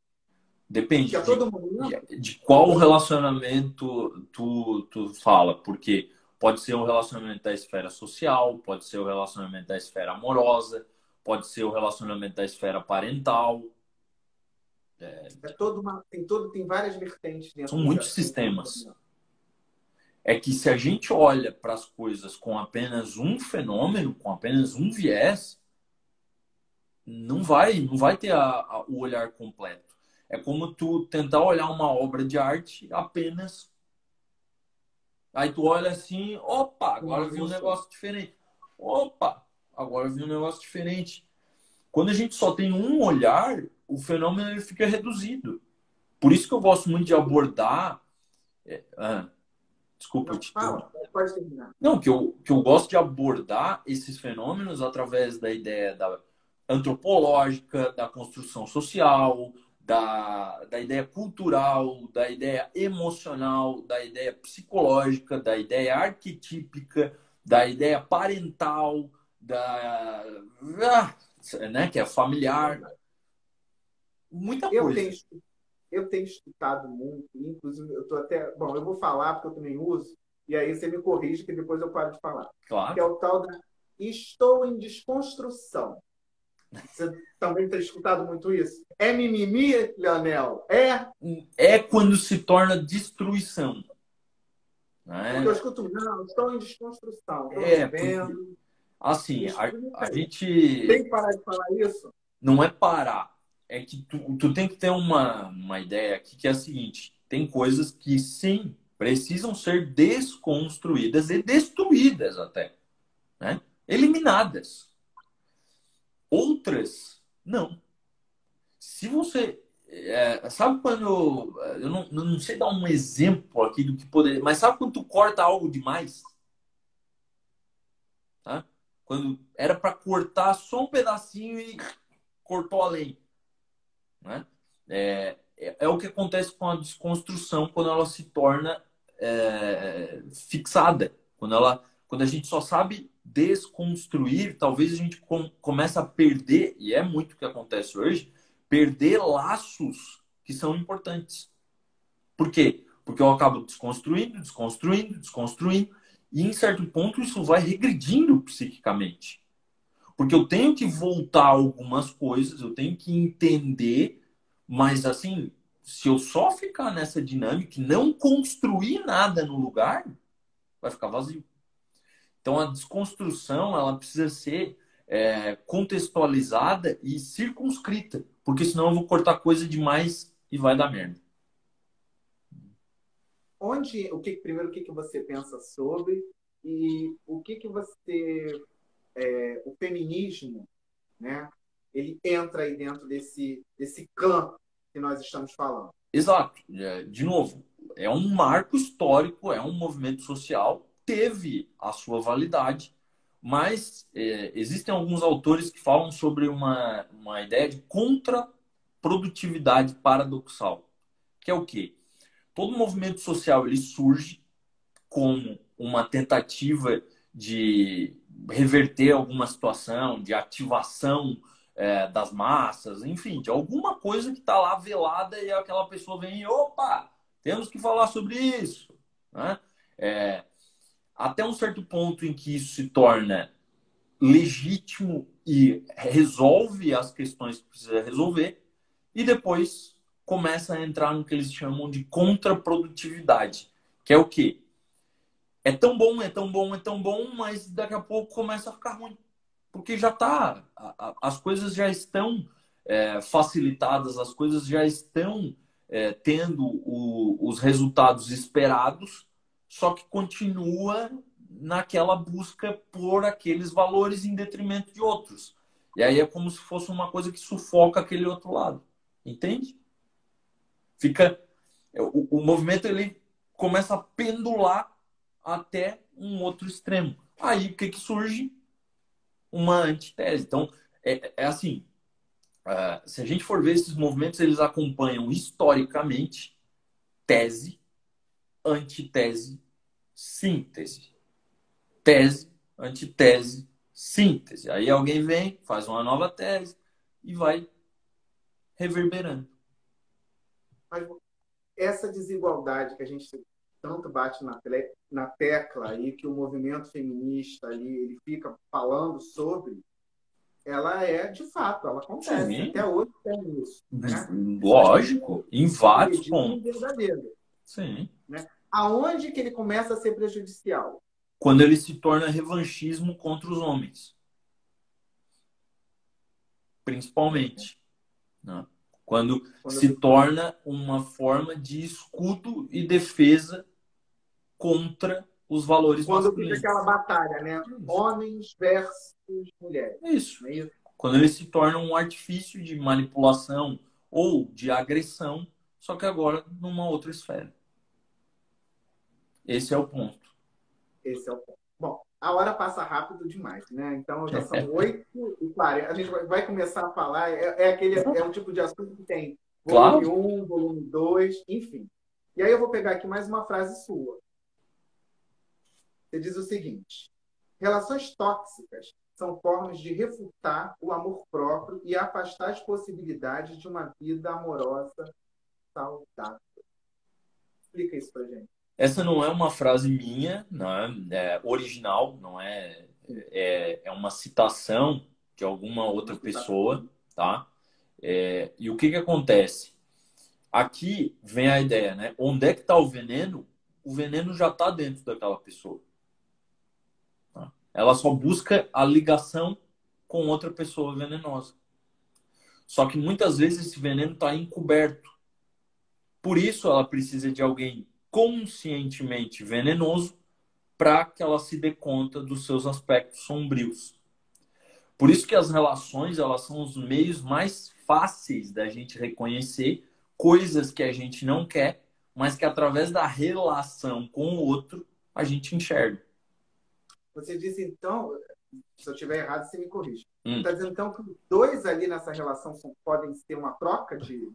Depende a todo momento, de qual relacionamento tu fala, porque pode ser o relacionamento da esfera social, pode ser o relacionamento da esfera amorosa, pode ser o relacionamento da esfera parental. tem várias vertentes São dentro desse muitos assunto. sistemas. É que se a gente olha para as coisas com apenas um fenômeno, com apenas um viés, não vai ter o olhar completo. É como tu tentar olhar uma obra de arte apenas. Aí tu olha assim, opa, agora eu vi um negócio diferente. Opa, agora eu vi um negócio diferente. Quando a gente só tem um olhar, o fenômeno ele fica reduzido. Por isso que eu gosto muito de abordar. Desculpa, eu Não, te fala, pode terminar. Não, que eu gosto de abordar esses fenômenos através da ideia da antropológica, da construção social, da ideia cultural, da ideia emocional, da ideia psicológica, da ideia arquetípica, da ideia parental, né, que é familiar, muita Eu tenho, coisa. eu tenho estudado muito, inclusive eu estou até. Bom, eu vou falar porque eu também uso, e aí você me corrige que depois eu paro de falar. Que Claro. é o tal da estou em desconstrução. Você também tem escutado muito isso? É mimimi, Leonel? É? É quando se torna destruição, Porque eu né? escuto, não, estou em desconstrução, estou Porque revendo. Me assim, a explica aí. Tem gente que parar de falar isso? não é parar. É que tu tem que ter uma ideia aqui que é a seguinte: tem coisas que sim precisam ser desconstruídas e destruídas até, né? Eliminadas. Outras, não. Se você. Sabe quando. Eu não sei dar um exemplo aqui do que poderia. Mas sabe quando tu corta algo demais? Tá? Quando era para cortar só um pedacinho e cortou além, né? é o que acontece com a desconstrução quando ela se torna fixada. Quando a gente só sabe desconstruir, talvez a gente comece a perder, e é muito o que acontece hoje, perder laços que são importantes. Por quê? Porque eu acabo desconstruindo, desconstruindo, desconstruindo, e em certo ponto isso vai regredindo psiquicamente. Porque eu tenho que voltar a algumas coisas, eu tenho que entender, mas assim, se eu só ficar nessa dinâmica e não construir nada no lugar, vai ficar vazio. Então a desconstrução ela precisa ser contextualizada e circunscrita, porque senão eu vou cortar coisa demais e vai dar merda. Primeiro, o que você pensa sobre e o que você, o feminismo, né? Ele entra aí dentro desse clã que nós estamos falando. Exato. De novo, é um marco histórico, é um movimento social, teve a sua validade, mas existem alguns autores que falam sobre uma ideia de contraprodutividade paradoxal, que é o quê? Todo movimento social ele surge como uma tentativa de reverter alguma situação, de ativação das massas, enfim, de alguma coisa que está lá velada e aquela pessoa vem e, opa, temos que falar sobre isso. Né? Até um certo ponto em que isso se torna legítimo e resolve as questões que precisa resolver, e depois começa a entrar no que eles chamam de contraprodutividade, que é o quê? É tão bom, é tão bom, é tão bom, mas daqui a pouco começa a ficar ruim. Porque já está, as coisas já estão facilitadas, as coisas já estão tendo os resultados esperados, só que continua naquela busca por aqueles valores em detrimento de outros. E aí é como se fosse uma coisa que sufoca aquele outro lado. Entende? Fica, o movimento ele começa a pendular até um outro extremo. Aí o que surge? Uma antitese. Então, assim, se a gente for ver esses movimentos, eles acompanham historicamente tese, antitese, síntese. Tese, antitese, síntese. Aí alguém vem, faz uma nova tese e vai reverberando. Mas essa desigualdade que a gente tanto bate na tecla aí, que o movimento feminista ali, ele fica falando sobre, ela de fato, ela acontece. Sim. Até hoje tem isso. Né? Lógico, em vários legítimo pontos. verdadeiro. Sim. Né? Aonde que ele começa a ser prejudicial? Quando ele se torna revanchismo contra os homens. Principalmente. Né? Quando se torna uma forma de escudo e defesa contra os valores quando fica masculinos. aquela batalha, né? Homens versus mulheres. Isso. Não é isso? Quando ele se torna um artifício de manipulação ou de agressão, só que agora numa outra esfera. Esse é o ponto. Esse é o ponto. Bom, a hora passa rápido demais, né? Então já são 8h40. A gente vai começar a falar. É um tipo de assunto que tem volume 1, volume 2, enfim. E aí eu vou pegar aqui mais uma frase sua. Você diz o seguinte: relações tóxicas são formas de refutar o amor próprio e afastar as possibilidades de uma vida amorosa saudável. Explica isso pra gente. Essa não é uma frase minha, não é original, não é uma citação de alguma outra pessoa, tá? E o que acontece? Aqui vem a ideia, né? Onde é que está o veneno? O veneno já está dentro daquela pessoa. Tá? Ela só busca a ligação com outra pessoa venenosa. Só que muitas vezes esse veneno está encoberto. Por isso ela precisa de alguém conscientemente venenoso para que ela se dê conta dos seus aspectos sombrios. Por isso que as relações elas são os meios mais fáceis da gente reconhecer coisas que a gente não quer, mas que através da relação com o outro a gente enxerga. Você disse, então, se eu estiver errado, você me corrige. Está dizendo, então, que os dois ali nessa relação podem ser uma troca de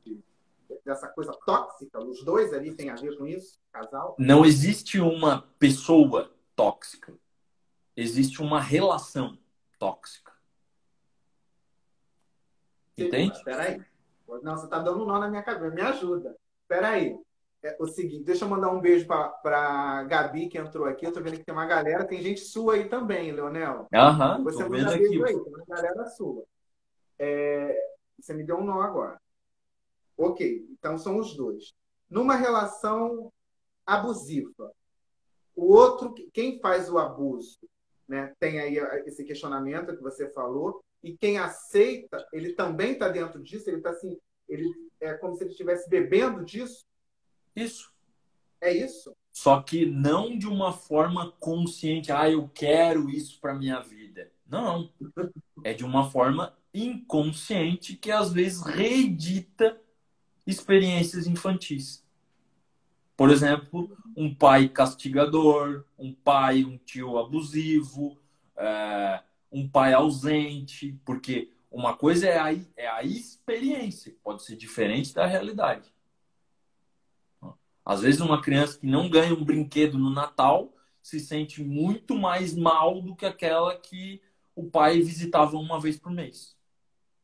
dessa coisa tóxica? Os dois ali têm a ver com isso? Casal? Não existe uma pessoa tóxica. Existe uma relação tóxica. Entende? Peraí. Não, você está dando um nó na minha cabeça. Me ajuda. Peraí. É o seguinte, deixa eu mandar um beijo para Gabi, que entrou aqui. Eu tô vendo que tem uma galera. Tem gente sua aí também, Leonel. Aham, Você tô vendo manda aqui. beijo aí, tem uma galera sua. Você me deu um nó agora. Ok, então são os dois. Numa relação abusiva, o outro, quem faz o abuso, né, tem aí esse questionamento que você falou, e quem aceita, ele também está dentro disso, ele está assim, ele é como se ele estivesse bebendo disso. Isso. É isso? Só que não de uma forma consciente, eu quero isso para minha vida. Não. É de uma forma inconsciente que às vezes reedita experiências infantis. Por exemplo, um pai castigador, um tio abusivo, um pai ausente, porque uma coisa é a experiência, pode ser diferente da realidade. Às vezes uma criança que não ganha um brinquedo no Natal se sente muito mais mal do que aquela que o pai visitava uma vez por mês.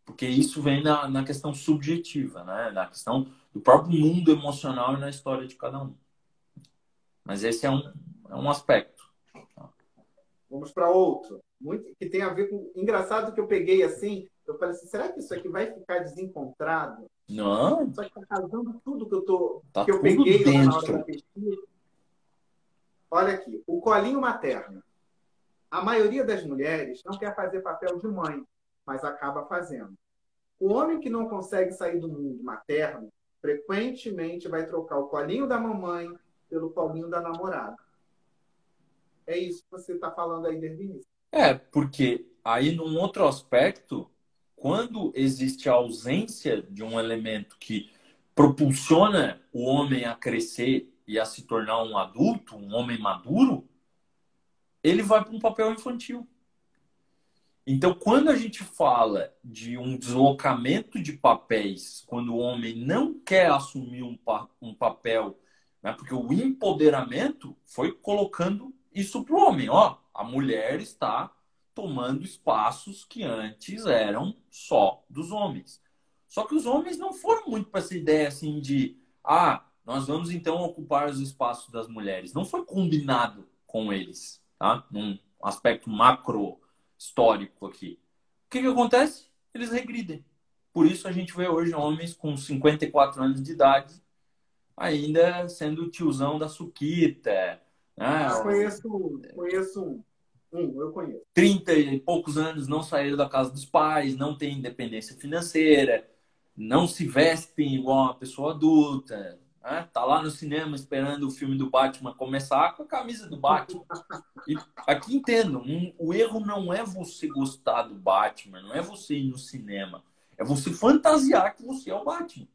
Porque isso vem na questão subjetiva, né? Na questão do próprio mundo emocional e na história de cada um. Mas esse é um aspecto. Vamos para outro. Muito, que tem a ver com... Engraçado que eu peguei assim, eu falei assim, será que isso aqui vai ficar desencontrado? Não, Só que está casando tudo tá que eu tudo peguei lá na hora da dentro. pesquisa. Olha aqui, o colinho materno. A maioria das mulheres não quer fazer papel de mãe, mas acaba fazendo. O homem que não consegue sair do mundo materno, frequentemente vai trocar o colinho da mamãe pelo colinho da namorada. É isso que você está falando aí desde o início. Porque aí num outro aspecto, quando existe a ausência de um elemento que propulsiona o homem a crescer e a se tornar um adulto, um homem maduro, ele vai para um papel infantil. Então, quando a gente fala de um deslocamento de papéis, quando o homem não quer assumir um papel, né, porque o empoderamento foi colocando isso para o homem. A mulher está tomando espaços que antes eram só dos homens. Só que os homens não foram muito para essa ideia assim de, nós vamos então ocupar os espaços das mulheres. Não foi combinado com eles, tá? Num aspecto macro histórico aqui. O que acontece? Eles regridem. Por isso a gente vê hoje homens com 54 anos de idade ainda sendo o tiozão da suquita. Né? Conheço um. Eu conheço. 30 e poucos anos não saíram da casa dos pais, não têm independência financeira, não se vestem igual uma pessoa adulta. Né? Tá lá no cinema esperando o filme do Batman começar com a camisa do Batman. E aqui entendo, o erro não é você gostar do Batman, não é você ir no cinema, é você fantasiar que você é o Batman.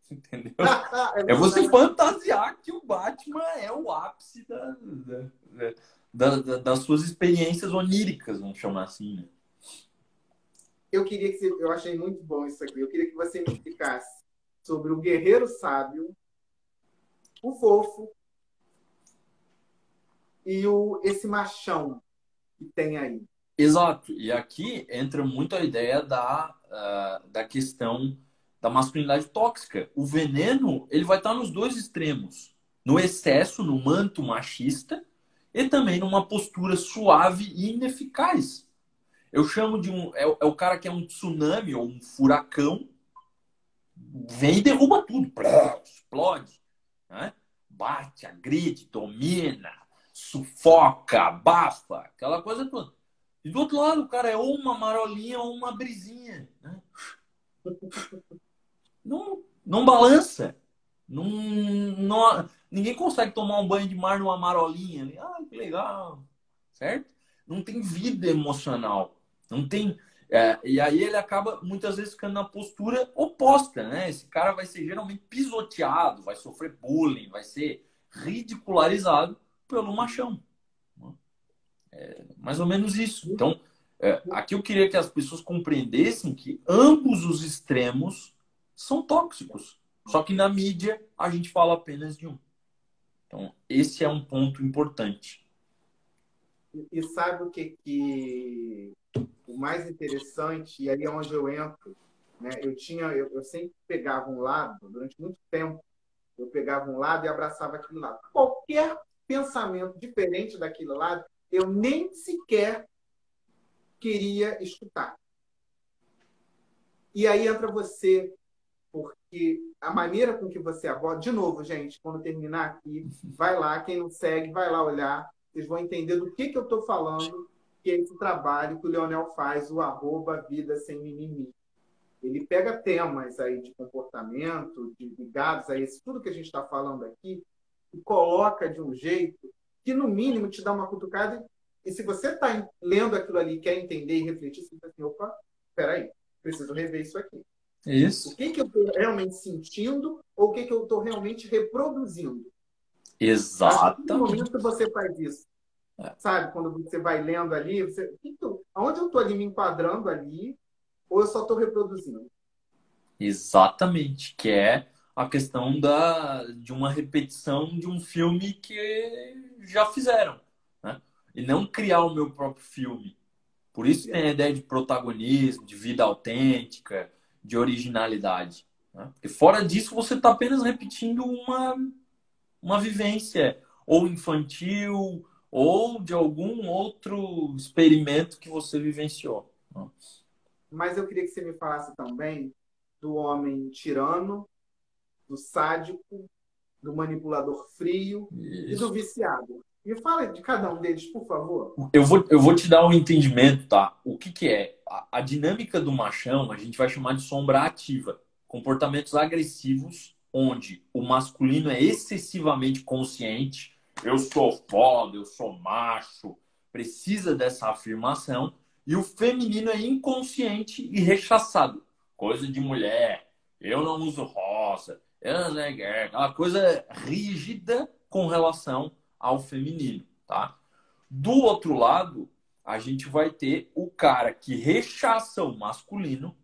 Entendeu? É você fantasiar que o Batman é o ápice das suas experiências oníricas, vamos chamar assim. Né? Eu achei muito bom isso aqui. Eu queria que você me explicasse sobre o guerreiro sábio, o fofo e esse machão que tem aí. Exato. E aqui entra muito a ideia da questão da masculinidade tóxica. O veneno, ele vai estar nos dois extremos. No excesso, no manto machista, e também numa postura suave e ineficaz. Eu chamo de é o cara que é um tsunami ou um furacão, vem e derruba tudo, explode, né? Bate, agride, domina, sufoca, abafa, aquela coisa toda. E do outro lado, o cara é ou uma marolinha ou uma brisinha. Né? Não balança. Ninguém consegue tomar um banho de mar numa marolinha. Que legal. Certo? Não tem vida emocional. Não tem. E aí ele acaba muitas vezes ficando na postura oposta. Né? Esse cara vai ser geralmente pisoteado, vai sofrer bullying, vai ser ridicularizado pelo machão. Mais ou menos isso. Então, aqui eu queria que as pessoas compreendessem que ambos os extremos são tóxicos. Só que na mídia a gente fala apenas de um. Então, esse é um ponto importante. E sabe o que o mais interessante, e aí é onde eu entro, né? Eu sempre pegava um lado, durante muito tempo, eu pegava um lado e abraçava aquele lado. Qualquer pensamento diferente daquele lado, eu nem sequer queria escutar. E aí entra você, porque a maneira com que você aborda, de novo, gente, quando terminar aqui, vai lá, quem não segue, vai lá olhar, vocês vão entender do que eu estou falando, que é esse trabalho que o Leonel faz, o @vida sem mimimi. Ele pega temas aí de comportamento, ligados a esse, tudo que a gente está falando aqui, e coloca de um jeito que, no mínimo, te dá uma cutucada. E se você está lendo aquilo ali, quer entender e refletir, você fica assim, opa, peraí, preciso rever isso aqui. Isso. O que eu estou realmente sentindo ou o que eu estou realmente reproduzindo? Acho que em todo Exatamente. momento você faz isso. Sabe? Quando você vai lendo ali, aonde eu estou ali me enquadrando ali ou eu só estou reproduzindo? Exatamente. Que é a questão de uma repetição de um filme que já fizeram, né? E não criar o meu próprio filme. Por isso tem a ideia de protagonismo, de vida autêntica, de originalidade, né? Porque fora disso você está apenas repetindo uma vivência ou infantil ou de algum outro experimento que você vivenciou, né? Mas eu queria que você me falasse também do homem tirano, do sádico, do manipulador frio e do Isso. viciado. Me fala de cada um deles, por favor. Eu vou te dar um entendimento, tá? O que que é? A dinâmica do machão a gente vai chamar de sombra ativa. Comportamentos agressivos, onde o masculino é excessivamente consciente. Eu sou foda, eu sou macho. Precisa dessa afirmação. E o feminino é inconsciente e rechaçado. Coisa de mulher. Eu não uso rosa. Eu não é gay. Aquela coisa rígida com relação ao feminino, tá? Do outro lado, a gente vai ter o cara que rechaça o masculino.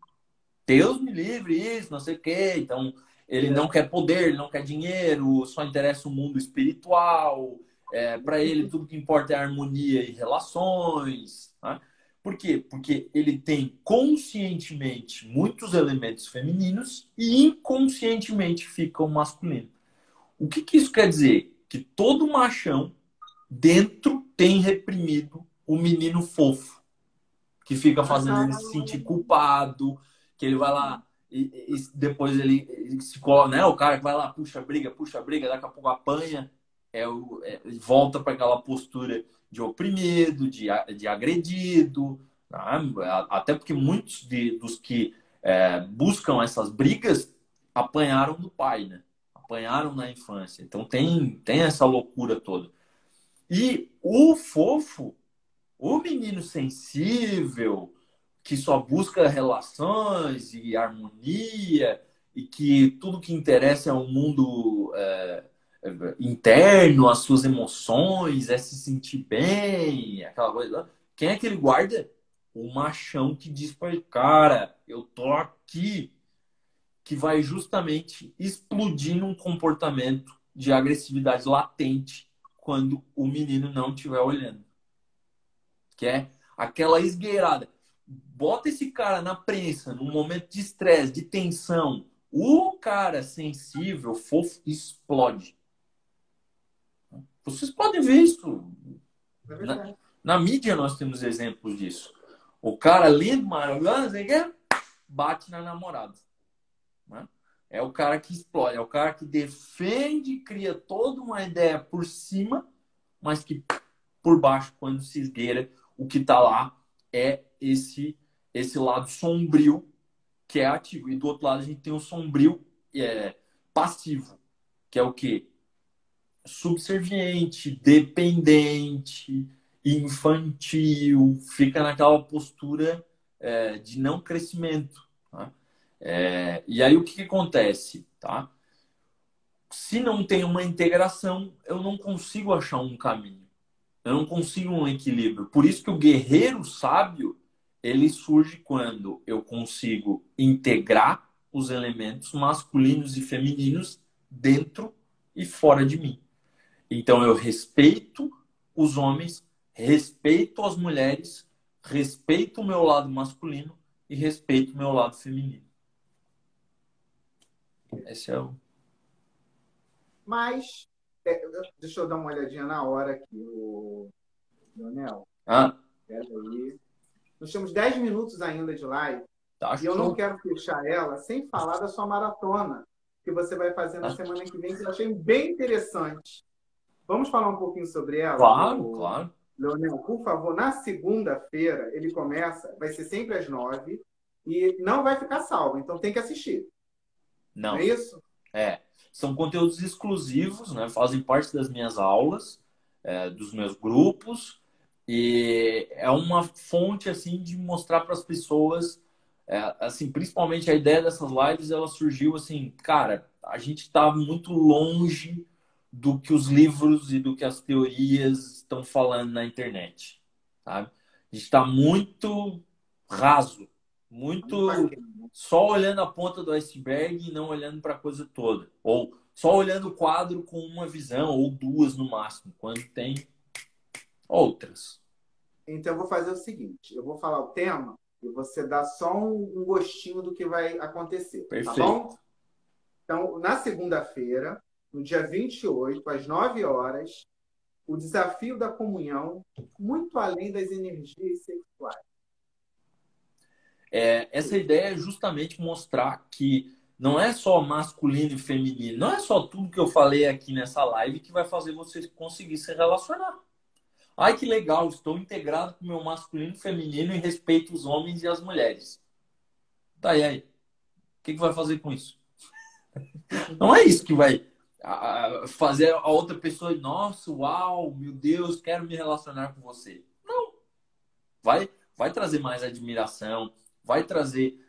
Deus me livre, isso, não sei o quê. Então, ele não quer poder, ele não quer dinheiro, só interessa o mundo espiritual. Para ele, tudo que importa é harmonia e relações. Tá? Por quê? Porque ele tem conscientemente muitos elementos femininos e inconscientemente fica o masculino. O que, que isso quer dizer? Que todo machão dentro tem reprimido o menino fofo, que fica fazendo ele se sentir culpado, que ele vai lá e depois ele se coloca, né? O cara que vai lá, puxa briga, daqui a pouco apanha, volta para aquela postura de oprimido, de agredido, tá? Até porque muitos dos que buscam essas brigas apanharam do pai, né? Apanharam na infância. Então tem essa loucura toda. E o fofo, o menino sensível, que só busca relações e harmonia, e que tudo que interessa é o mundo interno, as suas emoções, é se sentir bem, aquela coisa. Quem é que ele guarda? O machão que diz para ele, cara, eu tô aqui, que vai justamente explodir num comportamento de agressividade latente quando o menino não estiver olhando. Que é aquela esgueirada. Bota esse cara na prensa, num momento de estresse, de tensão. O cara sensível, fofo, explode. Vocês podem ver isso. Na mídia nós temos exemplos disso. O cara lindo, maravilhoso, bate na namorada. Né? É o cara que explode, é o cara que defende, cria toda uma ideia por cima, mas que por baixo, quando se esgueira, o que está lá é esse lado sombrio que é ativo. E do outro lado a gente tem o sombrio passivo, que é o quê? Subserviente, dependente, infantil, fica naquela postura de não crescimento. Tá? E aí o que acontece? Tá? Se não tem uma integração, eu não consigo achar um caminho. Eu não consigo um equilíbrio. Por isso que o guerreiro sábio, ele surge quando eu consigo integrar os elementos masculinos e femininos dentro e fora de mim. Então, eu respeito os homens, respeito as mulheres, respeito o meu lado masculino e respeito o meu lado feminino. Esse é o... Mas, deixa eu dar uma olhadinha na hora aqui, o Leonel. Ah, Peraí. Nós temos 10 minutos ainda de live. tá E eu não show. quero fechar ela sem falar da sua maratona, que você vai fazer na semana que vem, que eu achei bem interessante. Vamos falar um pouquinho sobre ela? Claro, claro. Leonel, por favor, na segunda-feira ele começa, vai ser sempre às 9 e não vai ficar salvo, então tem que assistir. Não Não, é isso? são conteúdos exclusivos, né? Fazem parte das minhas aulas, dos meus grupos, e é uma fonte assim de mostrar para as pessoas, assim, principalmente a ideia dessas lives, ela surgiu assim, cara, a gente está muito longe do que os livros e do que as teorias estão falando na internet, sabe? A gente está muito raso, muito só olhando a ponta do iceberg e não olhando para a coisa toda. Ou só olhando o quadro com uma visão, ou duas no máximo, quando tem outras. Então eu vou fazer o seguinte, eu vou falar o tema e você dá só um gostinho do que vai acontecer, Perfeito. tá bom? Então, na segunda-feira, no dia 28, às 9 horas, o desafio da comunhão, muito além das energias sexuais. Essa ideia é justamente mostrar que não é só masculino e feminino, não é só tudo que eu falei aqui nessa live que vai fazer você conseguir se relacionar. Ai, que legal, estou integrado com o meu masculino e feminino e respeito os homens e as mulheres. Tá, e aí? O que vai fazer com isso? Não é isso que vai fazer a outra pessoa, nossa, uau, meu Deus, quero me relacionar com você. Não. Vai trazer mais admiração, vai trazer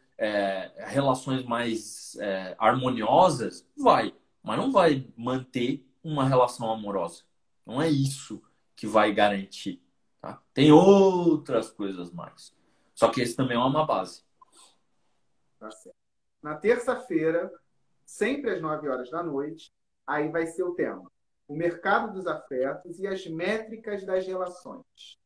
relações mais harmoniosas? Vai. Mas não vai manter uma relação amorosa. Não é isso que vai garantir. Tá? Tem outras coisas mais. Só que esse também é uma base. Tá certo. Na terça-feira, sempre às 9 horas da noite, aí vai ser o tema: o mercado dos afetos e as métricas das relações.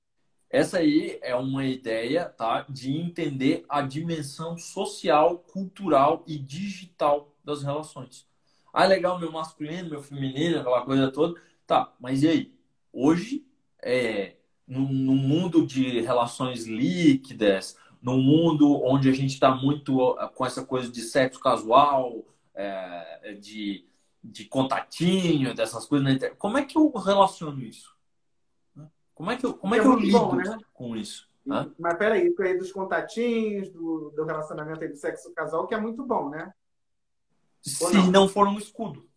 Essa aí é uma ideia, tá, de entender a dimensão social, cultural e digital das relações. Ah, legal, meu masculino, meu feminino, aquela coisa toda. Tá, mas e aí? Hoje, no mundo de relações líquidas, no mundo onde a gente está muito com essa coisa de sexo casual, de contatinho, dessas coisas na internet, como é que eu relaciono isso? Como é que eu lido bom, né? com isso? Mas peraí, isso aí dos contatinhos, do relacionamento aí do sexo casual, que é muito bom, né? Se não for um escudo.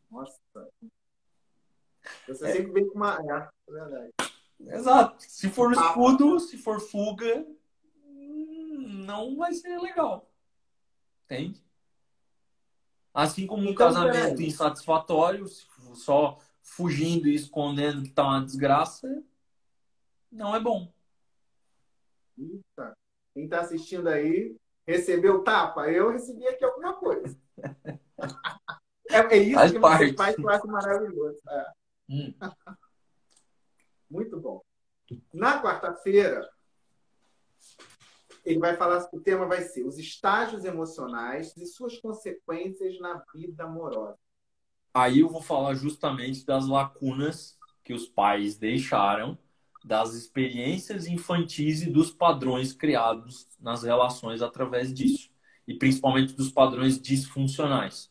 Nossa. Você sempre vem com uma... É verdade. Exato. Se for escudo, se for fuga, não vai ser legal. Entende? Assim como um casamento insatisfatório, só fugindo e escondendo que tá uma desgraça, não é bom. Eita. Quem tá assistindo aí recebeu tapa? Eu recebi aqui alguma coisa. É isso faz que parte. você faz, que eu acho maravilhoso. Muito bom. Na quarta-feira, ele vai falar, o tema vai ser os estágios emocionais e suas consequências na vida amorosa. Aí eu vou falar justamente das lacunas que os pais deixaram, das experiências infantis e dos padrões criados nas relações através disso. E principalmente dos padrões disfuncionais.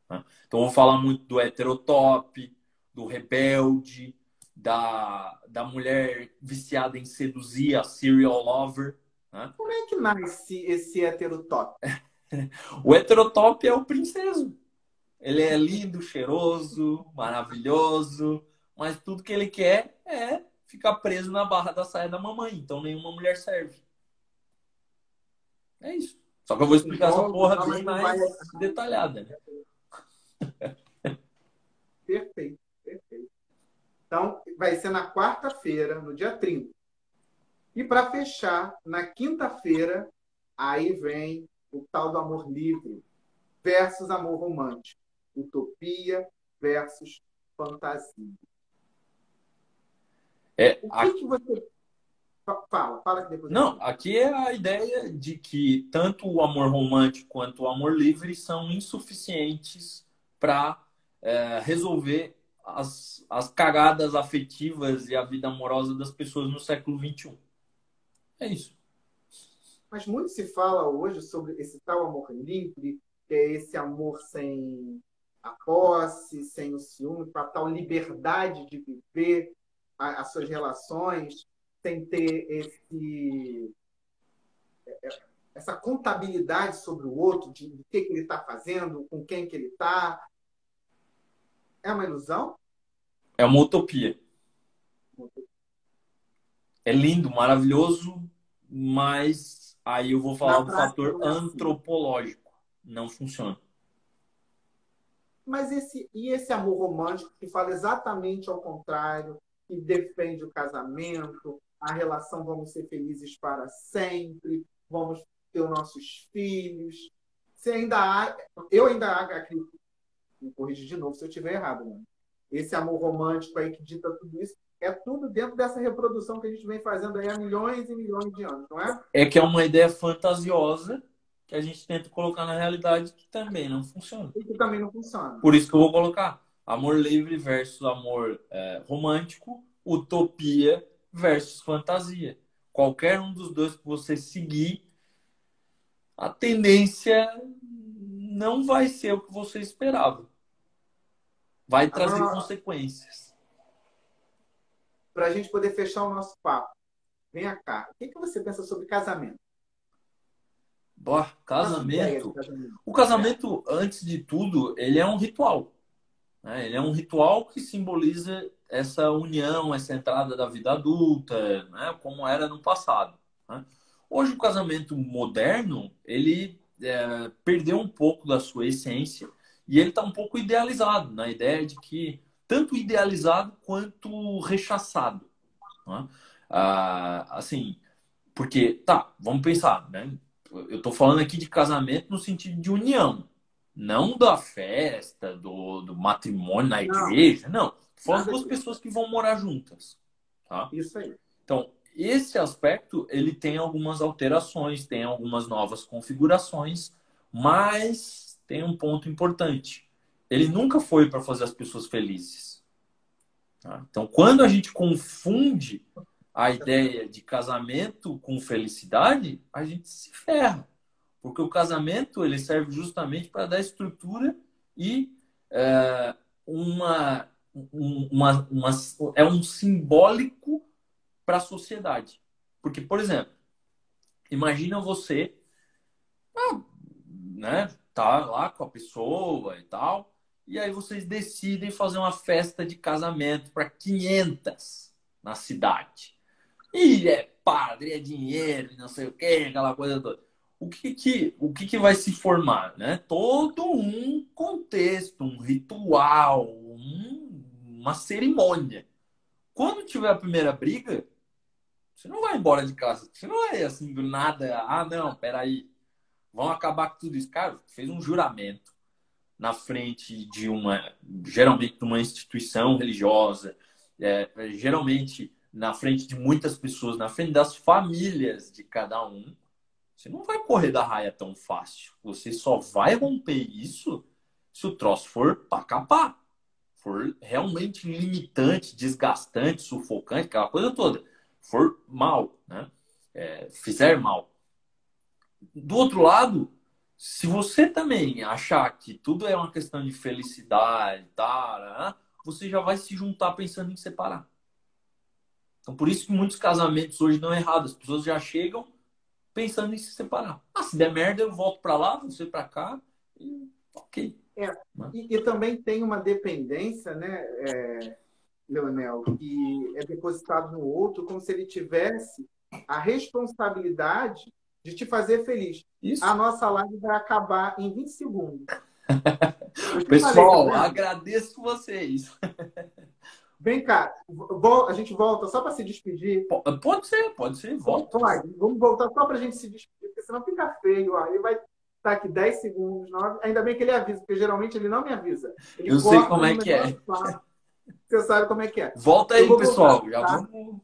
Né? Então eu vou falar muito do heterotop, do rebelde, da mulher viciada em seduzir, a serial lover. Né? Como é que nasce esse heterotop? O heterotop é o princeso. Ele é lindo, cheiroso, maravilhoso, mas tudo que ele quer é ficar preso na barra da saia da mamãe. Então nenhuma mulher serve. É isso. Só que eu vou explicar essa porra bem mais detalhada. Né? Perfeito, perfeito. Então, vai ser na quarta-feira, no dia 30. E para fechar, na quinta-feira, aí vem o tal do amor livre versus amor romântico. Utopia versus fantasia. O que você fala que depois eu Não, falo. aqui é a ideia de que tanto o amor romântico quanto o amor livre são insuficientes para resolver as cagadas afetivas e a vida amorosa das pessoas no século XXI. É isso. Mas muito se fala hoje sobre esse tal amor livre, que é esse amor sem a posse, sem o ciúme, com a tal liberdade de viver as suas relações, sem ter essa contabilidade sobre o outro, de o que ele está fazendo, com quem que ele está. É uma ilusão? É uma utopia. É lindo, maravilhoso, mas aí eu vou falar Na do prática fator não é assim. antropológico. Não funciona. Mas esse amor romântico que fala exatamente ao contrário, que defende o casamento, a relação, vamos ser felizes para sempre, vamos ter os nossos filhos. Eu ainda acredito, me corrija de novo se eu estiver errado, né? Esse amor romântico aí que dita tudo isso, é tudo dentro dessa reprodução que a gente vem fazendo aí há milhões e milhões de anos, não é? É que é uma ideia fantasiosa que a gente tenta colocar na realidade que também não funciona. E que também não funciona. Por isso que eu vou colocar amor livre versus amor romântico, utopia versus fantasia. Qualquer um dos dois que você seguir, a tendência não vai ser o que você esperava. Vai trazer Agora, consequências. para a gente poder fechar o nosso papo, vem cá. O que você pensa sobre casamento? Boa, Nossa ideia de casamento. casamento. O casamento, antes de tudo, ele é um ritual. Né? Ele é um ritual que simboliza essa união, essa entrada da vida adulta, né? Como era no passado. Né? Hoje, o casamento moderno, ele perdeu um pouco da sua essência e ele está um pouco idealizado, na ideia de que tanto idealizado quanto rechaçado. Né? Assim, porque, tá, vamos pensar, né? Eu estou falando aqui de casamento no sentido de união, não da festa, do matrimônio na Não, igreja, não. Tô falando de nada duas disso. pessoas que vão morar juntas, tá? Isso aí. Então, esse aspecto, ele tem algumas alterações, tem algumas novas configurações, mas tem um ponto importante. Ele nunca foi para fazer as pessoas felizes. Tá? Então, quando a gente confunde a ideia de casamento com felicidade, a gente se ferra. Porque o casamento ele serve justamente para dar estrutura e uma, uma, é um simbólico para a sociedade. Porque, por exemplo, imagina você, né, tá lá com a pessoa e tal, e aí vocês decidem fazer uma festa de casamento para 500 na cidade. E é padre, é dinheiro, não sei o quê, aquela coisa toda. O que vai se formar, né? Todo um contexto, um ritual, uma cerimônia. Quando tiver a primeira briga, você não vai embora de casa. Você não vai assim do nada. Ah, não, peraí. Vamos acabar com tudo isso. Cara, fez um juramento na frente de geralmente de uma instituição religiosa, geralmente na frente de muitas pessoas, na frente das famílias de cada um, você não vai correr da raia tão fácil. Você só vai romper isso se o troço for pra capar, for realmente limitante, desgastante, sufocante, aquela coisa toda. For mal, né? Fizer mal. Do outro lado, se você também achar que tudo é uma questão de felicidade, tá, você já vai se juntar pensando em separar. Então, por isso que muitos casamentos hoje dão errado. As pessoas já chegam pensando em se separar. Ah, se der merda, eu volto para lá, você para cá, e ok. E também tem uma dependência, né, Leonel, que é depositado no outro como se ele tivesse a responsabilidade de te fazer feliz. Isso. A nossa live vai acabar em 20 segundos. Eu te falei, tá Pessoal, vendo? agradeço vocês. Vem cá, a gente volta só para se despedir. Pode ser, volta. Vamos voltar só para a gente se despedir, porque senão fica feio. Aí vai tá aqui 10 segundos, 9. Ainda bem que ele avisa, porque geralmente ele não me avisa. Ele Eu sei corta como é no que é. negócio lá. Você sabe como é que é. Volta Eu aí, vou pessoal. voltar, Já tá? vamos